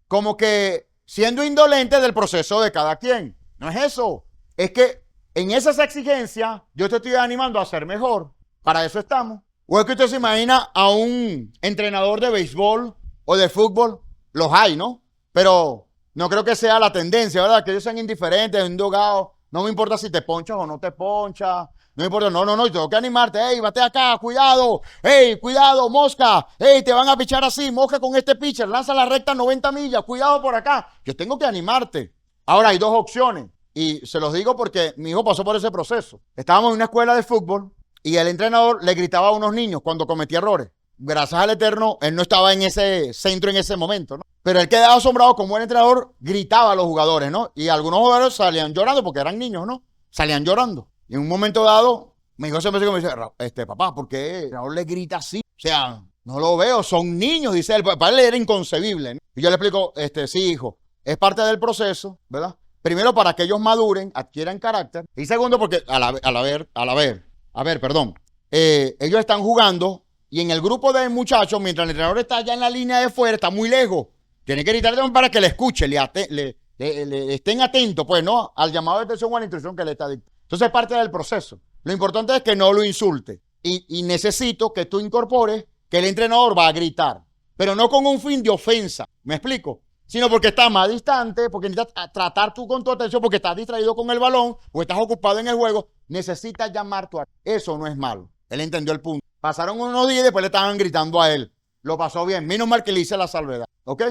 Como que siendo indolente del proceso de cada quien. No es eso. Es que en esas exigencias yo te estoy animando a ser mejor. Para eso estamos. O es que usted se imagina a un entrenador de béisbol o de fútbol. Los hay, ¿no? Pero no creo que sea la tendencia, ¿verdad? Que ellos sean indiferentes, endogados. No me importa si te ponchas o no te ponchas. No me importa, no, tengo que animarte. Ey, bate acá, cuidado. Ey, cuidado, mosca. Ey, te van a pichar así, mosca con este pitcher. Lanza la recta 90 millas, cuidado por acá. Yo tengo que animarte. Ahora hay 2 opciones. Y se los digo porque mi hijo pasó por ese proceso. Estábamos en una escuela de fútbol y el entrenador le gritaba a unos niños cuando cometía errores. gracias al Eterno, él no estaba en ese centro en ese momento, ¿no? Pero él quedaba asombrado como el entrenador gritaba a los jugadores, ¿no? Y algunos jugadores salían llorando porque eran niños, ¿no? Salían llorando. Y en un momento dado, mi hijo se empezó a decir, papá, ¿por qué el entrenador le grita así? O sea, no lo veo, son niños, dice él. Para él era inconcebible, ¿no? Y yo le explico, sí, hijo, es parte del proceso, ¿verdad? Primero, para que ellos maduren, adquieran carácter. Y segundo, porque ellos están jugando y en el grupo de muchachos, mientras el entrenador está allá en la línea de fuera, está muy lejos. Tiene que gritar para que le escuche, le estén atentos, pues, ¿no? Al llamado de atención o a la instrucción que le está dictando. Entonces es parte del proceso. Lo importante es que no lo insulte. Y necesito que tú incorpores que el entrenador va a gritar, pero no con un fin de ofensa. ¿Me explico? Sino porque está más distante, porque necesitas tratar tú con tu atención, porque estás distraído con el balón o estás ocupado en el juego. Necesitas llamar tu atención. Eso no es malo. Él entendió el punto. Pasaron unos días y después le estaban gritando a él. Lo pasó bien. Menos mal que le hice la salvedad. ¿Ok?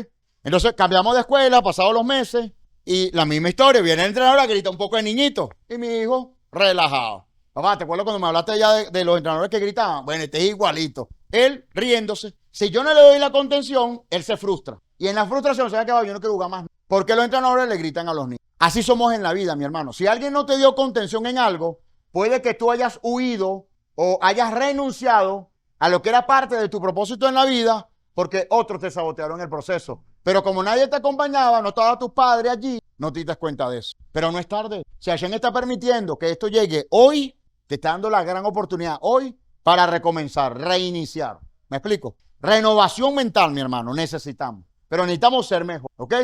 Entonces cambiamos de escuela, pasados los meses, y la misma historia. Viene el entrenador, grita un poco de niñito. Y mi hijo, relajado. Papá, ¿te acuerdas cuando me hablaste ya de los entrenadores que gritaban? Bueno, este es igualito. Él riéndose. Si yo no le doy la contención, él se frustra. Y en la frustración se va a quedar, yo no quiero jugar más. Porque los entrenadores le gritan a los niños. Así somos en la vida, mi hermano. Si alguien no te dio contención en algo, puede que tú hayas huido o hayas renunciado a lo que era parte de tu propósito en la vida porque otros te sabotearon el proceso. Pero como nadie te acompañaba, no estaban tus padres allí, no te das cuenta de eso. Pero no es tarde. Si Hashem está permitiendo que esto llegue hoy, te está dando la gran oportunidad hoy para recomenzar, reiniciar. ¿Me explico? Renovación mental, mi hermano, necesitamos. Pero necesitamos ser mejor, ¿ok?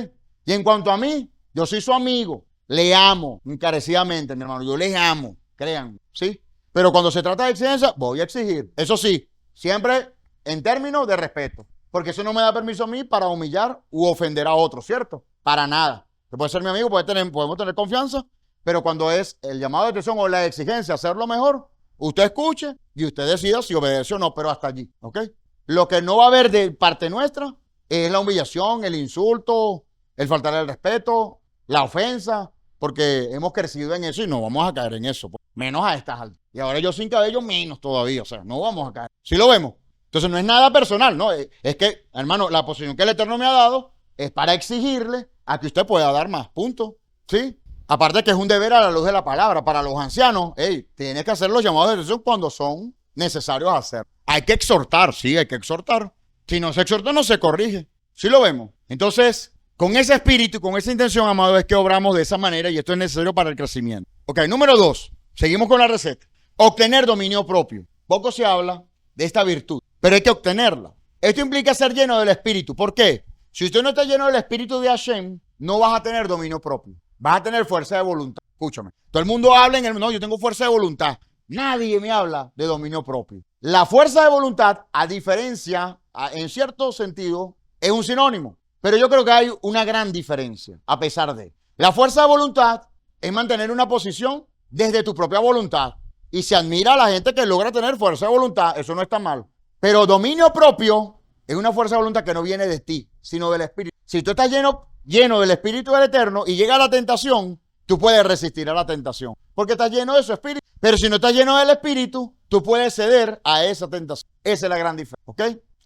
Y en cuanto a mí, yo soy su amigo. Le amo encarecidamente, mi hermano. Yo les amo, créanme, ¿sí? Pero cuando se trata de exigencia, voy a exigir. Eso sí, siempre en términos de respeto. Porque eso no me da permiso a mí para humillar u ofender a otros, ¿cierto? Para nada. Usted puede ser mi amigo, podemos tener confianza, pero cuando es el llamado de atención o la exigencia hacerlo mejor, usted escuche y usted decida si obedece o no, pero hasta allí, ¿ok? Lo que no va a haber de parte nuestra es la humillación, el insulto, el faltar el respeto, la ofensa, porque hemos crecido en eso y no vamos a caer en eso, pues, menos a estas alturas. Y ahora yo sin cabello menos todavía, o sea, no vamos a caer. ¿Sí lo vemos? Entonces no es nada personal, ¿no? Es que, hermano, la posición que el Eterno me ha dado es para exigirle a que usted pueda dar más, punto, ¿sí? Aparte que es un deber a la luz de la palabra, para los ancianos, tienes que hacer los llamados de atención cuando son necesarios hacer. Hay que exhortar, sí, hay que exhortar. Si no se exhorta, no se corrige. ¿Sí lo vemos? Entonces, con ese espíritu y con esa intención, amado, es que obramos de esa manera y esto es necesario para el crecimiento. Ok, número 2. Seguimos con la receta. Obtener dominio propio. Poco se habla de esta virtud, pero hay que obtenerla. Esto implica ser lleno del espíritu. ¿Por qué? Si usted no está lleno del espíritu de Hashem, no vas a tener dominio propio. Vas a tener fuerza de voluntad. Escúchame. Todo el mundo habla no, yo tengo fuerza de voluntad. Nadie me habla de dominio propio. La fuerza de voluntad, a diferencia, en cierto sentido, es un sinónimo. Pero yo creo que hay una gran diferencia, a pesar de. La fuerza de voluntad es mantener una posición desde tu propia voluntad. Y se admira a la gente que logra tener fuerza de voluntad. Eso no está mal. Pero dominio propio es una fuerza de voluntad que no viene de ti, sino del Espíritu. Si tú estás lleno del Espíritu del Eterno y llega la tentación, tú puedes resistir a la tentación. Porque estás lleno de su Espíritu. Pero si no estás lleno del Espíritu, tú puedes ceder a esa tentación. Esa es la gran diferencia. ¿Ok?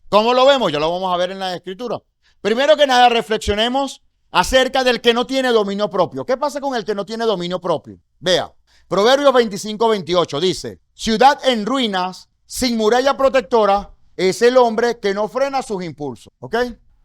¿Cómo lo vemos? Ya lo vamos a ver en la Escritura. Primero que nada, reflexionemos acerca del que no tiene dominio propio. ¿Qué pasa con el que no tiene dominio propio? Vea, Proverbios 25-28 dice, ciudad en ruinas, sin muralla protectora, es el hombre que no frena sus impulsos. ¿Ok?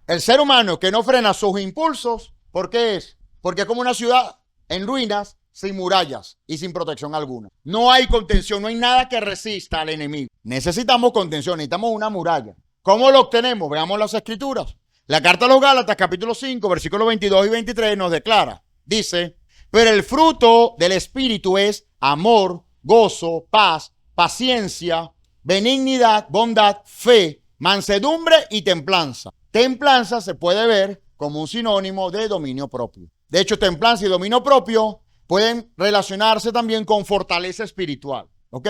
El ser humano que no frena sus impulsos, ¿por qué es? Porque es como una ciudad en ruinas, sin murallas y sin protección alguna. No hay contención, no hay nada que resista al enemigo. Necesitamos contención, necesitamos una muralla. ¿Cómo lo obtenemos? Veamos las escrituras. La carta a los Gálatas, capítulo 5, versículos 22 y 23 nos declara, dice, pero el fruto del Espíritu es amor, gozo, paz, paciencia, benignidad, bondad, fe, mansedumbre y templanza. Templanza se puede ver como un sinónimo de dominio propio. De hecho, templanza y dominio propio pueden relacionarse también con fortaleza espiritual. ¿Ok?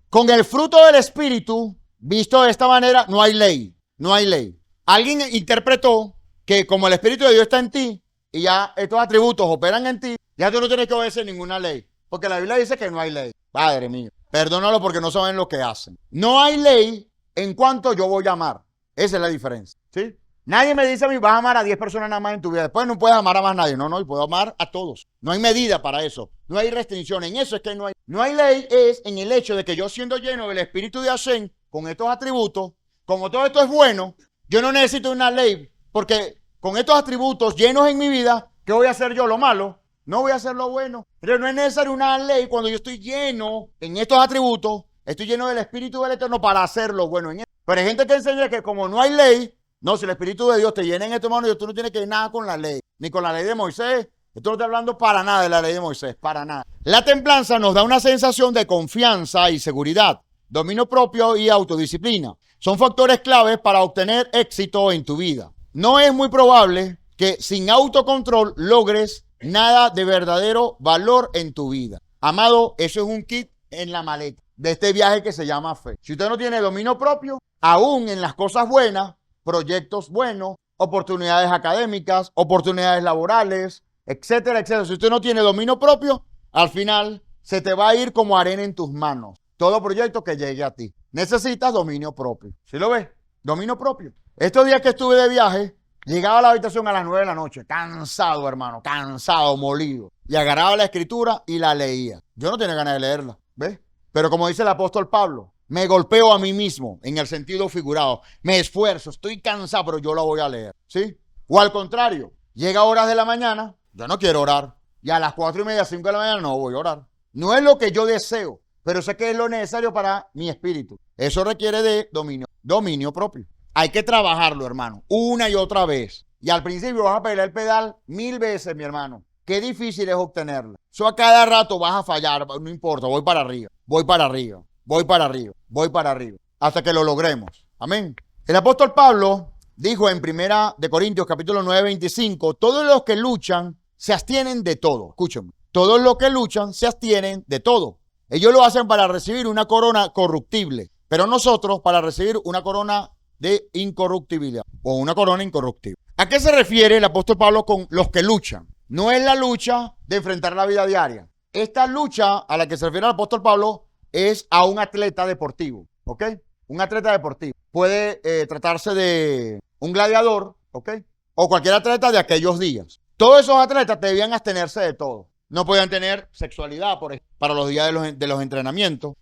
Con el fruto del Espíritu, visto de esta manera, no hay ley. No hay ley. Alguien interpretó que como el Espíritu de Dios está en ti y ya estos atributos operan en ti, ya tú no tienes que obedecer ninguna ley. Porque la Biblia dice que no hay ley. Padre mío, perdónalo porque no saben lo que hacen. No hay ley en cuánto yo voy a amar. Esa es la diferencia, ¿sí? Nadie me dice a mí, vas a amar a 10 personas nada más en tu vida. Después no puedes amar a más nadie. No, y puedo amar a todos. No hay medida para eso. No hay restricción. En eso es que no hay ley, es en el hecho de que yo siendo lleno del Espíritu de Hashem, con estos atributos, como todo esto es bueno, yo no necesito una ley, porque con estos atributos llenos en mi vida, ¿qué voy a hacer yo? Lo malo. No voy a hacer lo bueno. Pero no es necesario una ley cuando yo estoy lleno en estos atributos, estoy lleno del Espíritu del Eterno para hacer lo bueno en él. Pero hay gente que enseña que como no hay ley, no, si el Espíritu de Dios te llena en este momento, tú no tienes que ir nada con la ley, ni con la ley de Moisés. Esto no estoy hablando para nada de la ley de Moisés, para nada. La templanza nos da una sensación de confianza y seguridad, dominio propio y autodisciplina. Son factores claves para obtener éxito en tu vida. No es muy probable que sin autocontrol logres nada de verdadero valor en tu vida. Amado, eso es un kit en la maleta de este viaje que se llama fe. Si usted no tiene dominio propio, aún en las cosas buenas, proyectos buenos, oportunidades académicas, oportunidades laborales, etcétera, etcétera. Si usted no tiene dominio propio, al final se te va a ir como arena en tus manos. Todo proyecto que llegue a ti. Necesitas dominio propio. ¿Sí lo ves? Dominio propio. Estos días que estuve de viaje, llegaba a la habitación a las 9 de la noche, cansado, hermano, cansado, molido. Y agarraba la escritura y la leía. Yo no tenía ganas de leerla, ¿ves? Pero como dice el apóstol Pablo, me golpeo a mí mismo en el sentido figurado. Me esfuerzo, estoy cansado, pero yo la voy a leer, ¿sí? O al contrario, llega horas de la mañana, yo no quiero orar. Y a las 4:30, 5 de la mañana no voy a orar. No es lo que yo deseo, pero sé que es lo necesario para mi espíritu. Eso requiere de dominio propio. Hay que trabajarlo, hermano, una y otra vez. Y al principio vas a pegar el pedal 1000 veces, mi hermano. Qué difícil es obtenerlo. Eso a cada rato vas a fallar, no importa, voy para arriba, voy para arriba. Voy para arriba, voy para arriba, hasta que lo logremos. Amén. El apóstol Pablo dijo en 1 Corintios capítulo 9, 25, todos los que luchan se abstienen de todo. Escúchenme. Todos los que luchan se abstienen de todo. Ellos lo hacen para recibir una corona corruptible, pero nosotros para recibir una corona de incorruptibilidad o una corona incorruptible. ¿A qué se refiere el apóstol Pablo con los que luchan? No es la lucha de enfrentar la vida diaria. Esta lucha a la que se refiere el apóstol Pablo es a un atleta deportivo, ¿ok? Un atleta deportivo. Puede tratarse de un gladiador, ¿ok? O cualquier atleta de aquellos días. Todos esos atletas debían abstenerse de todo. No podían tener sexualidad, por ejemplo, para los días de los entrenamientos.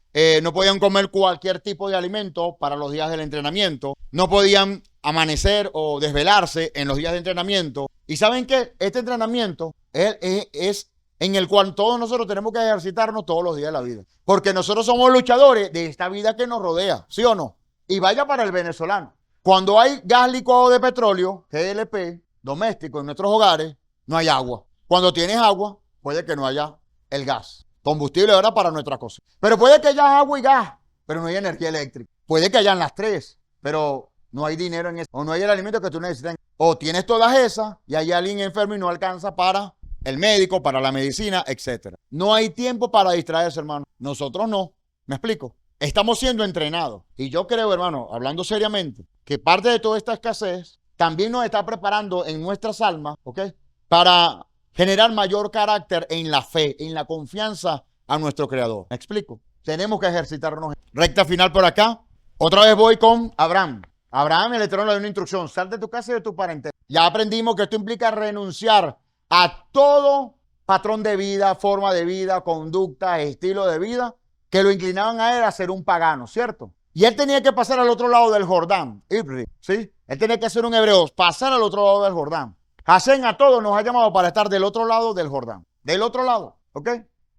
No podían comer cualquier tipo de alimento para los días del entrenamiento. No podían amanecer o desvelarse en los días de entrenamiento. ¿Y saben qué? Este entrenamiento es en el cual todos nosotros tenemos que ejercitarnos todos los días de la vida. Porque nosotros somos luchadores de esta vida que nos rodea, ¿sí o no? Y vaya para el venezolano. Cuando hay gas licuado de petróleo, GLP, doméstico en nuestros hogares, no hay agua. Cuando tienes agua, puede que no haya el gas. Combustible ahora para nuestras cosas. Pero puede que haya agua y gas, pero no hay energía eléctrica. Puede que hayan las tres, pero no hay dinero en eso. O no hay el alimento que tú necesitas. O tienes todas esas y hay alguien enfermo y no alcanza para el médico, para la medicina, etc. No hay tiempo para distraerse, hermano. Nosotros no. ¿Me explico? Estamos siendo entrenados. Y yo creo, hermano, hablando seriamente, que parte de toda esta escasez también nos está preparando en nuestras almas, ¿ok? Para generar mayor carácter en la fe, en la confianza a nuestro Creador. ¿Me explico? Tenemos que ejercitarnos. Recta final por acá. Otra vez voy con Abraham. Abraham, el Eterno le dio una instrucción. Sal de tu casa y de tu parentela. Ya aprendimos que esto implica renunciar a todo patrón de vida, forma de vida, conducta, estilo de vida que lo inclinaban a él a ser un pagano, ¿cierto? Y él tenía que pasar al otro lado del Jordán, ¿sí? Él tenía que ser un hebreo, pasar al otro lado del Jordán. Hashem a todos nos ha llamado para estar del otro lado del Jordán, del otro lado, ¿ok?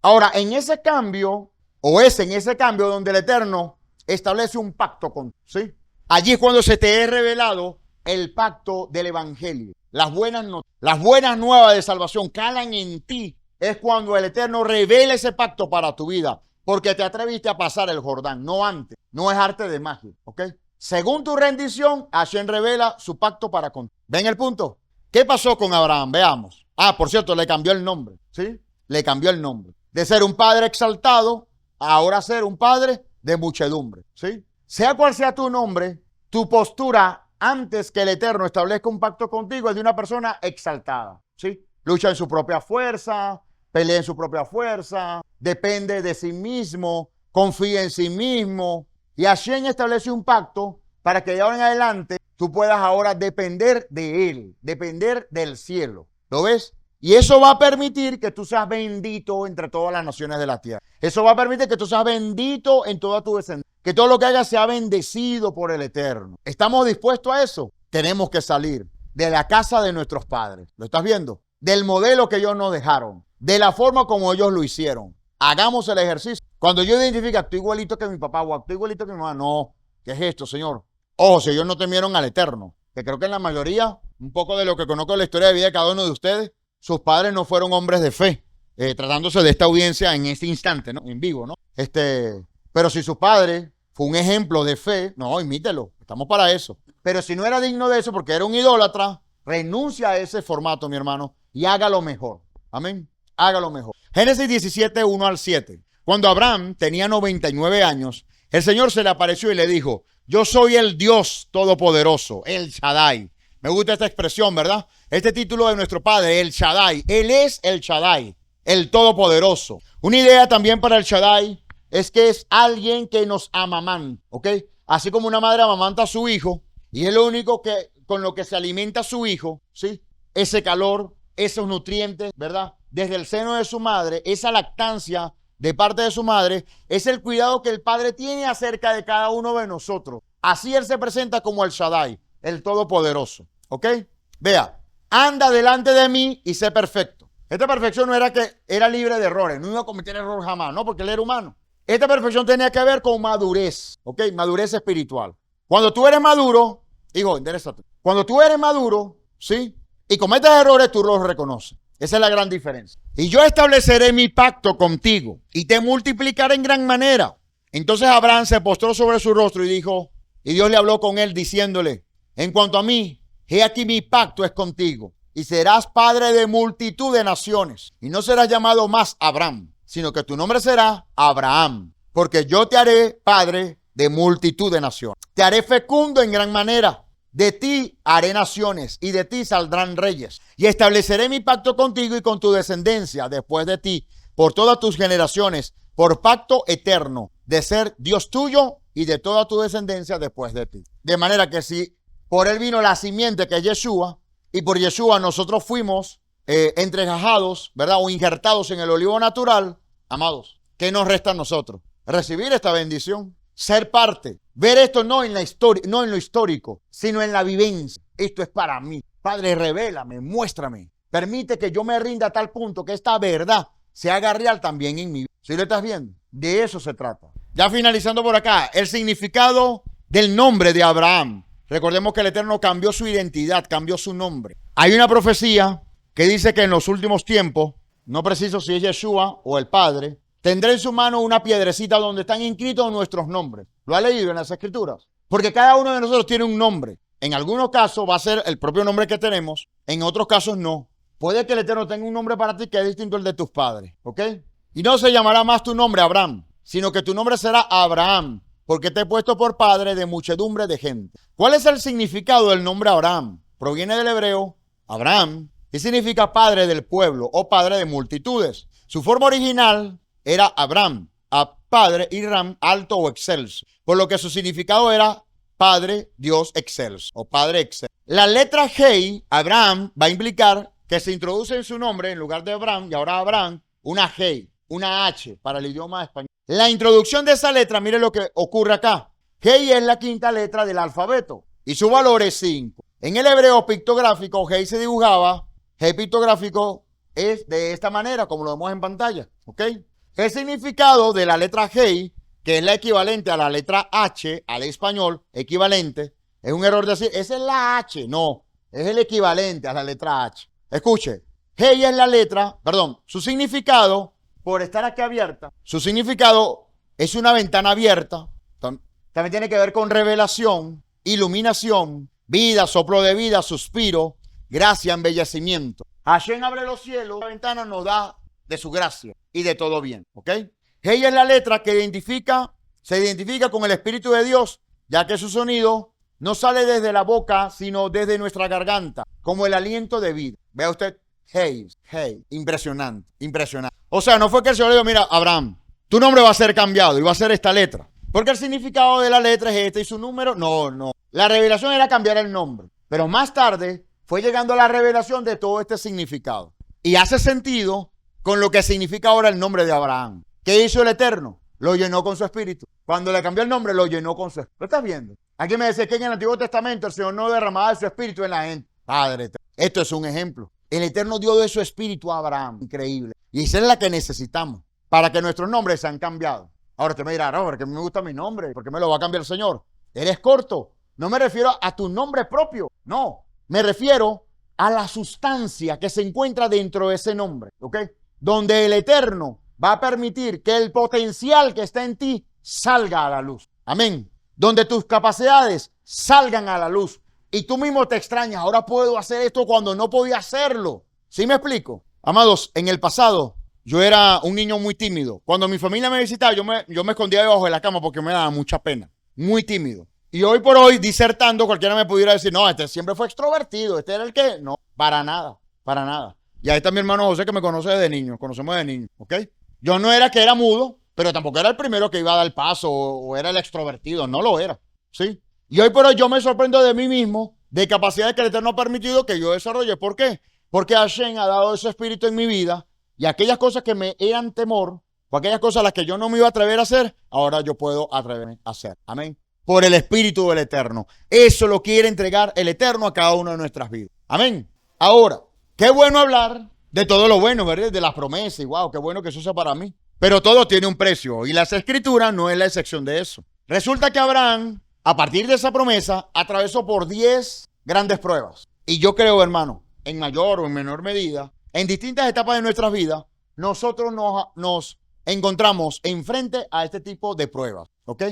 Ahora, en ese cambio, en ese cambio donde el Eterno establece un pacto con, ¿sí? Allí es cuando se te es revelado el pacto del Evangelio. Las buenas nuevas de salvación calan en ti. Es cuando el Eterno revela ese pacto para tu vida. Porque te atreviste a pasar el Jordán, no antes. No es arte de magia, ¿ok? Según tu rendición, Hashem revela su pacto para contigo. ¿Ven el punto? ¿Qué pasó con Abraham? Veamos. Por cierto, le cambió el nombre, ¿sí? Le cambió el nombre. De ser un padre exaltado, a ahora ser un padre de muchedumbre, ¿sí? Sea cual sea tu nombre, tu postura antes que el Eterno establezca un pacto contigo es de una persona exaltada, ¿sí? Lucha en su propia fuerza, pelea en su propia fuerza, depende de sí mismo, confía en sí mismo, Y Hashem establece un pacto para que de ahora en adelante tú puedas ahora depender de Él, depender del cielo. ¿Lo ves? Y eso va a permitir que tú seas bendito entre todas las naciones de la tierra. Eso va a permitir que tú seas bendito en toda tu descendencia. Que todo lo que hagas sea bendecido por el Eterno. ¿Estamos dispuestos a eso? Tenemos que salir de la casa de nuestros padres. ¿Lo estás viendo? Del modelo que ellos nos dejaron. De la forma como ellos lo hicieron. Hagamos el ejercicio. Cuando yo identifique, estoy igualito que mi papá o estoy igualito que mi mamá. No. ¿Qué es esto, Señor? Ojo, si ellos no temieron al Eterno. Que creo que en la mayoría, un poco de lo que conozco de la historia de vida de cada uno de ustedes, sus padres no fueron hombres de fe. Tratándose de esta audiencia en este instante, ¿no? En vivo, ¿no? Pero si su padre fue un ejemplo de fe, no, imítelo. Estamos para eso. Pero si no era digno de eso porque era un idólatra, renuncia a ese formato, mi hermano, y hágalo mejor. Amén. Hágalo mejor. Génesis 17, 1 al 7. Cuando Abraham tenía 99 años, el Señor se le apareció y le dijo: yo soy el Dios Todopoderoso, el Shaddai. Me gusta esta expresión, ¿verdad? Este título de nuestro Padre, el Shaddai. Él es el Shaddai, el Todopoderoso. Una idea también para el Shaddai es que es alguien que nos amamanta, ¿ok? Así como una madre amamanta a su hijo y es lo único que con lo que se alimenta a su hijo, ¿sí? Ese calor, esos nutrientes, ¿verdad? Desde el seno de su madre, esa lactancia de parte de su madre, es el cuidado que el Padre tiene acerca de cada uno de nosotros. Así Él se presenta como el Shaddai, el Todopoderoso, ¿ok? Vea, anda delante de mí y sé perfecto. Esta perfección no era que era libre de errores, no iba a cometer error jamás, no, porque Él era humano. Esta perfección tenía que ver con madurez, ¿ok? Madurez espiritual. Cuando tú eres maduro, hijo, interésate. Cuando tú eres maduro, ¿sí? Y cometes errores, tú los reconoces. Esa es la gran diferencia. Y yo estableceré mi pacto contigo y te multiplicaré en gran manera. Entonces Abraham se postró sobre su rostro y dijo, y Dios le habló con él diciéndole: en cuanto a mí, he aquí mi pacto es contigo y serás padre de multitud de naciones. Y no serás llamado más Abraham, sino que tu nombre será Abraham, porque yo te haré padre de multitud de naciones. Te haré fecundo en gran manera. De ti haré naciones y de ti saldrán reyes. Y estableceré mi pacto contigo y con tu descendencia después de ti, por todas tus generaciones, por pacto eterno, de ser Dios tuyo y de toda tu descendencia después de ti. De manera que si por él vino la simiente que es Yeshua, y por Yeshua nosotros fuimos entregajados, ¿verdad? O injertados en el olivo natural, amados, ¿qué nos resta a nosotros? Recibir esta bendición. Ser parte, ver esto no en la historia, no en lo histórico, sino en la vivencia. Esto es para mí. Padre, revélame, muéstrame. Permite que yo me rinda a tal punto que esta verdad se haga real también en mí. ¿Sí lo estás viendo? De eso se trata. Ya finalizando por acá, el significado del nombre de Abraham. Recordemos que el Eterno cambió su identidad, cambió su nombre. Hay una profecía que dice que en los últimos tiempos, no preciso si es Yeshua o el Padre, tendré en su mano una piedrecita donde están inscritos nuestros nombres. ¿Lo ha leído en las Escrituras? Porque cada uno de nosotros tiene un nombre. En algunos casos va a ser el propio nombre que tenemos, en otros casos no. Puede que el Eterno tenga un nombre para ti que es distinto al de tus padres, ¿ok? Y no se llamará más tu nombre Abraham, sino que tu nombre será Abraham, porque te he puesto por padre de muchedumbre de gente. ¿Cuál es el significado del nombre Abraham? Proviene del hebreo Abraham, que significa padre del pueblo o padre de multitudes. Su forma original era Abraham, a padre y Ram, alto o excelso, por lo que su significado era Padre Dios excelso o Padre excelso. La letra Hei, Abraham, va a implicar que se introduce en su nombre, en lugar de Abraham, y ahora Abraham, una Hei, una H para el idioma español. La introducción de esa letra, mire lo que ocurre acá. Hei es la quinta letra del alfabeto y su valor es 5. En el hebreo pictográfico, Hei se dibujaba, Hei pictográfico es de esta manera, como lo vemos en pantalla, ¿ok? El significado de la letra Hei, que es la equivalente a la letra H, al español, equivalente, es un error decir, esa es la H, no, es el equivalente a la letra H. Escuche, Hei es la letra, perdón, su significado, por estar aquí abierta, su significado es una ventana abierta, también tiene que ver con revelación, iluminación, vida, soplo de vida, suspiro, gracia, embellecimiento. Hashem abre los cielos, la ventana nos da de su gracia y de todo bien, ¿ok? Ella es la letra que se identifica con el Espíritu de Dios, ya que su sonido no sale desde la boca, sino desde nuestra garganta, como el aliento de vida. Vea usted, hey, impresionante, impresionante. O sea, no fue que el Señor le dijo, mira, Abraham, tu nombre va a ser cambiado y va a ser esta letra, Porque el significado de la letra es este y su número, no. La revelación era cambiar el nombre. Pero más tarde fue llegando la revelación de todo este significado. Y hace sentido con lo que significa ahora el nombre de Abraham. ¿Qué hizo el Eterno? Lo llenó con su espíritu. Cuando le cambió el nombre, lo llenó con su espíritu. ¿Lo estás viendo? Aquí me dice que en el Antiguo Testamento el Señor no derramaba de su espíritu en la gente. Padre, esto es un ejemplo. El Eterno dio de su espíritu a Abraham. Increíble. Y esa es la que necesitamos para que nuestros nombres sean cambiados. Ahora usted me dirá, no, porque me gusta mi nombre, porque me lo va a cambiar el Señor. Eres corto. No me refiero a tu nombre propio. No, me refiero a la sustancia que se encuentra dentro de ese nombre. ¿Ok? Donde el Eterno va a permitir que el potencial que está en ti salga a la luz. Amén. Donde tus capacidades salgan a la luz. Y tú mismo te extrañas. Ahora puedo hacer esto cuando no podía hacerlo. ¿Sí me explico? Amados, en el pasado yo era un niño muy tímido. Cuando mi familia me visitaba, yo me escondía debajo de la cama porque me daba mucha pena. Muy tímido. Y hoy por hoy, disertando, cualquiera me pudiera decir, no, este siempre fue extrovertido. ¿Este era el qué? No, para nada. Y ahí está mi hermano José que me conoce desde niño. Conocemos desde niño, ¿ok? Yo no era que era mudo, pero tampoco era el primero que iba a dar el paso o era el extrovertido. No lo era, ¿sí? Y hoy por hoy yo me sorprendo de mí mismo, de capacidades que el Eterno ha permitido que yo desarrolle. ¿Por qué? Porque Hashem ha dado ese espíritu en mi vida y aquellas cosas que me eran temor o aquellas cosas a las que yo no me iba a atrever a hacer, ahora yo puedo atreverme a hacer. Amén. Por el espíritu del Eterno. Eso lo quiere entregar el Eterno a cada una de nuestras vidas. Amén. Ahora, qué bueno hablar de todo lo bueno, ¿verdad? De las promesas y wow, qué bueno que eso sea para mí. Pero todo tiene un precio y las escrituras no es la excepción de eso. Resulta que Abraham, a partir de esa promesa, atravesó por 10 grandes pruebas. Y yo creo, hermano, en mayor o en menor medida, en distintas etapas de nuestras vidas, nosotros nos encontramos enfrente a este tipo de pruebas. ¿Ok?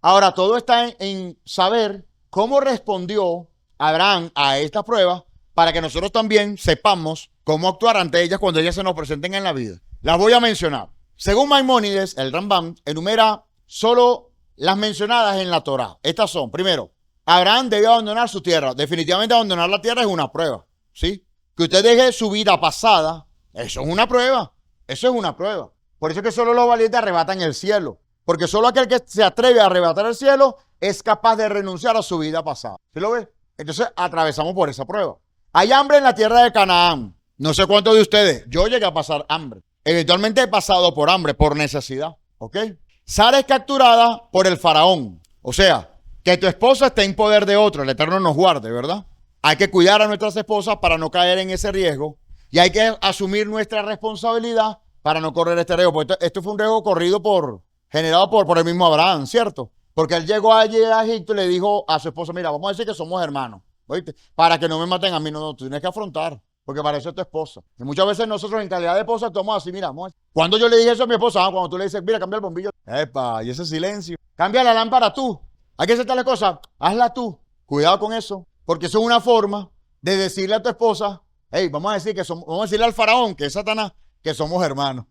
Ahora, todo está en saber cómo respondió Abraham a estas pruebas para que nosotros también sepamos cómo actuar ante ellas cuando ellas se nos presenten en la vida. Las voy a mencionar. Según Maimónides, el Rambam enumera solo las mencionadas en la Torá. Estas son, primero, Abraham debió abandonar su tierra. Definitivamente abandonar la tierra es una prueba, ¿sí? Que usted deje su vida pasada, eso es una prueba. Eso es una prueba. Por eso es que solo los valientes arrebatan el cielo. Porque solo aquel que se atreve a arrebatar el cielo es capaz de renunciar a su vida pasada. ¿Sí lo ve? Entonces atravesamos por esa prueba. Hay hambre en la tierra de Canaán. No sé cuántos de ustedes. Yo llegué a pasar hambre. Eventualmente he pasado por hambre, por necesidad. ¿Ok? Sara es capturada por el faraón. O sea, que tu esposa esté en poder de otro. El Eterno nos guarde, ¿verdad? Hay que cuidar a nuestras esposas para no caer en ese riesgo. Y hay que asumir nuestra responsabilidad para no correr este riesgo. Porque esto fue un riesgo generado por el mismo Abraham, ¿cierto? Porque él llegó allí a Egipto y le dijo a su esposa, mira, vamos a decir que somos hermanos, ¿oíste? Para que no me maten a mí, no, tú tienes que afrontar, porque para eso es tu esposa. Y muchas veces nosotros en calidad de esposa tomamos así, mira, cuando yo le dije eso a mi esposa, cuando tú le dices, mira, cambia el bombillo, epa, y ese silencio, cambia la lámpara tú, hay que hacer tales cosas, hazla tú, cuidado con eso, porque eso es una forma de decirle a tu esposa, hey, vamos a decirle al faraón, que es Satanás, que somos hermanos.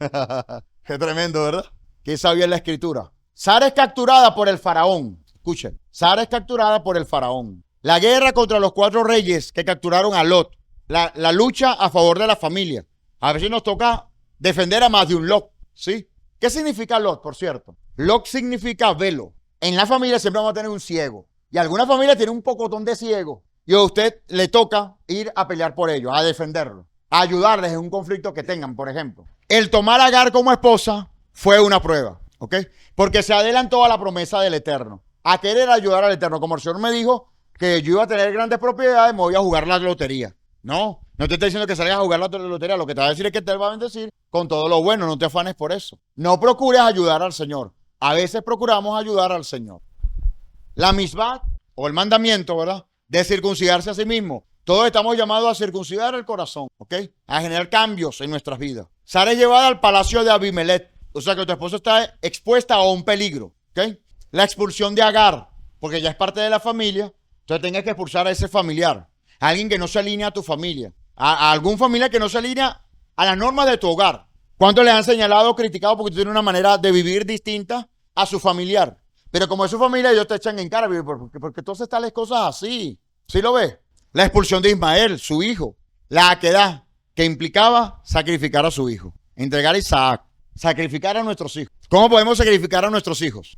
Qué tremendo, ¿verdad? Qué sabia es la escritura. Sara es capturada por el faraón. Escuchen, Sara es capturada por el faraón. La guerra contra los 4 reyes que capturaron a Lot. La lucha a favor de la familia. A veces nos toca defender a más de un Lot, ¿sí? ¿Qué significa Lot, por cierto? Lot significa velo. En la familia siempre vamos a tener un ciego. Y alguna familia tiene un pocotón de ciegos. Y a usted le toca ir a pelear por ellos, a defenderlos, a ayudarles en un conflicto que tengan, por ejemplo. El tomar a Agar como esposa fue una prueba, ¿ok? Porque se adelantó a la promesa del Eterno, a querer ayudar al Eterno. Como el Señor me dijo que yo iba a tener grandes propiedades, me voy a jugar la lotería. No te estoy diciendo que salgas a jugar la lotería. Lo que te va a decir es que te va a bendecir con todo lo bueno. No te afanes por eso. No procures ayudar al Señor. A veces procuramos ayudar al Señor. La misbah, o el mandamiento, ¿verdad? De circuncidarse a sí mismo. Todos estamos llamados a circuncidar el corazón, ¿ok? A generar cambios en nuestras vidas. Sara es llevada al palacio de Abimelech. O sea que tu esposo está expuesta a un peligro, ¿ok? La expulsión de Agar, porque ya es parte de la familia, entonces tengas que expulsar a ese familiar, a alguien que no se alinea a tu familia, a algún familiar que no se alinea a las normas de tu hogar. ¿Cuántos les han señalado o criticado porque tú tienes una manera de vivir distinta a su familiar? Pero como es su familia, ellos te echan en cara, porque entonces tales cosas así. ¿Sí lo ves? La expulsión de Ismael, su hijo. La aquedad, que implicaba sacrificar a su hijo, entregar a Isaac. Sacrificar a nuestros hijos. ¿Cómo podemos sacrificar a nuestros hijos?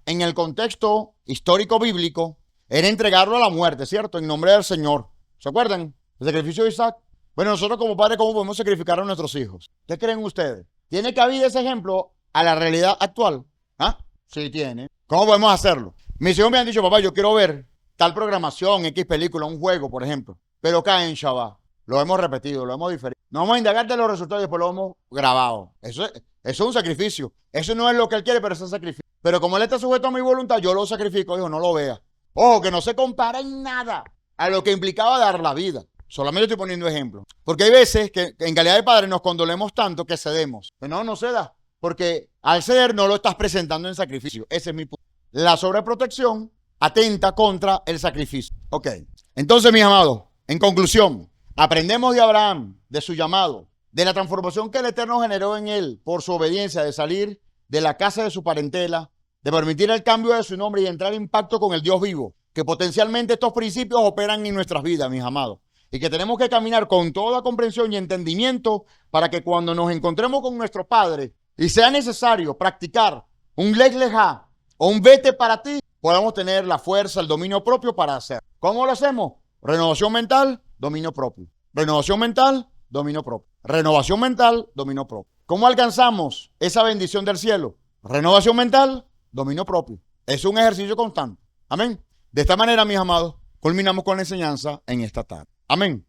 en el contexto histórico bíblico, era entregarlo a la muerte, ¿cierto? En nombre del Señor. ¿Se acuerdan? El sacrificio de Isaac. Bueno, nosotros como padres, ¿cómo podemos sacrificar a nuestros hijos? ¿Qué creen ustedes? ¿Tiene cabida ese ejemplo a la realidad actual? ¿Ah? Sí tiene. ¿Cómo podemos hacerlo? Mis hijos me han dicho, papá, yo quiero ver tal programación, X película, un juego, por ejemplo, pero cae en Shabbat. Lo hemos repetido, lo hemos diferido. No vamos a indagar de los resultados y después lo hemos grabado. Eso es un sacrificio. Eso no es lo que él quiere, pero es un sacrificio. Pero como él está sujeto a mi voluntad, yo lo sacrifico. Dijo, no lo vea. Ojo, que no se compara en nada a lo que implicaba dar la vida. Solamente estoy poniendo ejemplos. Porque hay veces que en calidad de padre nos condolemos tanto que cedemos. Pero no ceda. Porque al ceder no lo estás presentando en sacrificio. Ese es mi punto. La sobreprotección atenta contra el sacrificio. Ok. Entonces, mis amados, en conclusión, aprendemos de Abraham, de su llamado, de la transformación que el Eterno generó en él por su obediencia de salir de la casa de su parentela, de permitir el cambio de su nombre y entrar en pacto con el Dios vivo, que potencialmente estos principios operan en nuestras vidas, mis amados, y que tenemos que caminar con toda comprensión y entendimiento para que cuando nos encontremos con nuestro Padre y sea necesario practicar un Lech Lejá o un vete para ti, podamos tener la fuerza, el dominio propio para hacer. ¿Cómo lo hacemos? Renovación mental, dominio propio. Renovación mental, dominio propio. Renovación mental, dominio propio. ¿Cómo alcanzamos esa bendición del cielo? Renovación mental, dominio propio. Es un ejercicio constante. Amén. De esta manera, mis amados, culminamos con la enseñanza en esta tarde. Amén.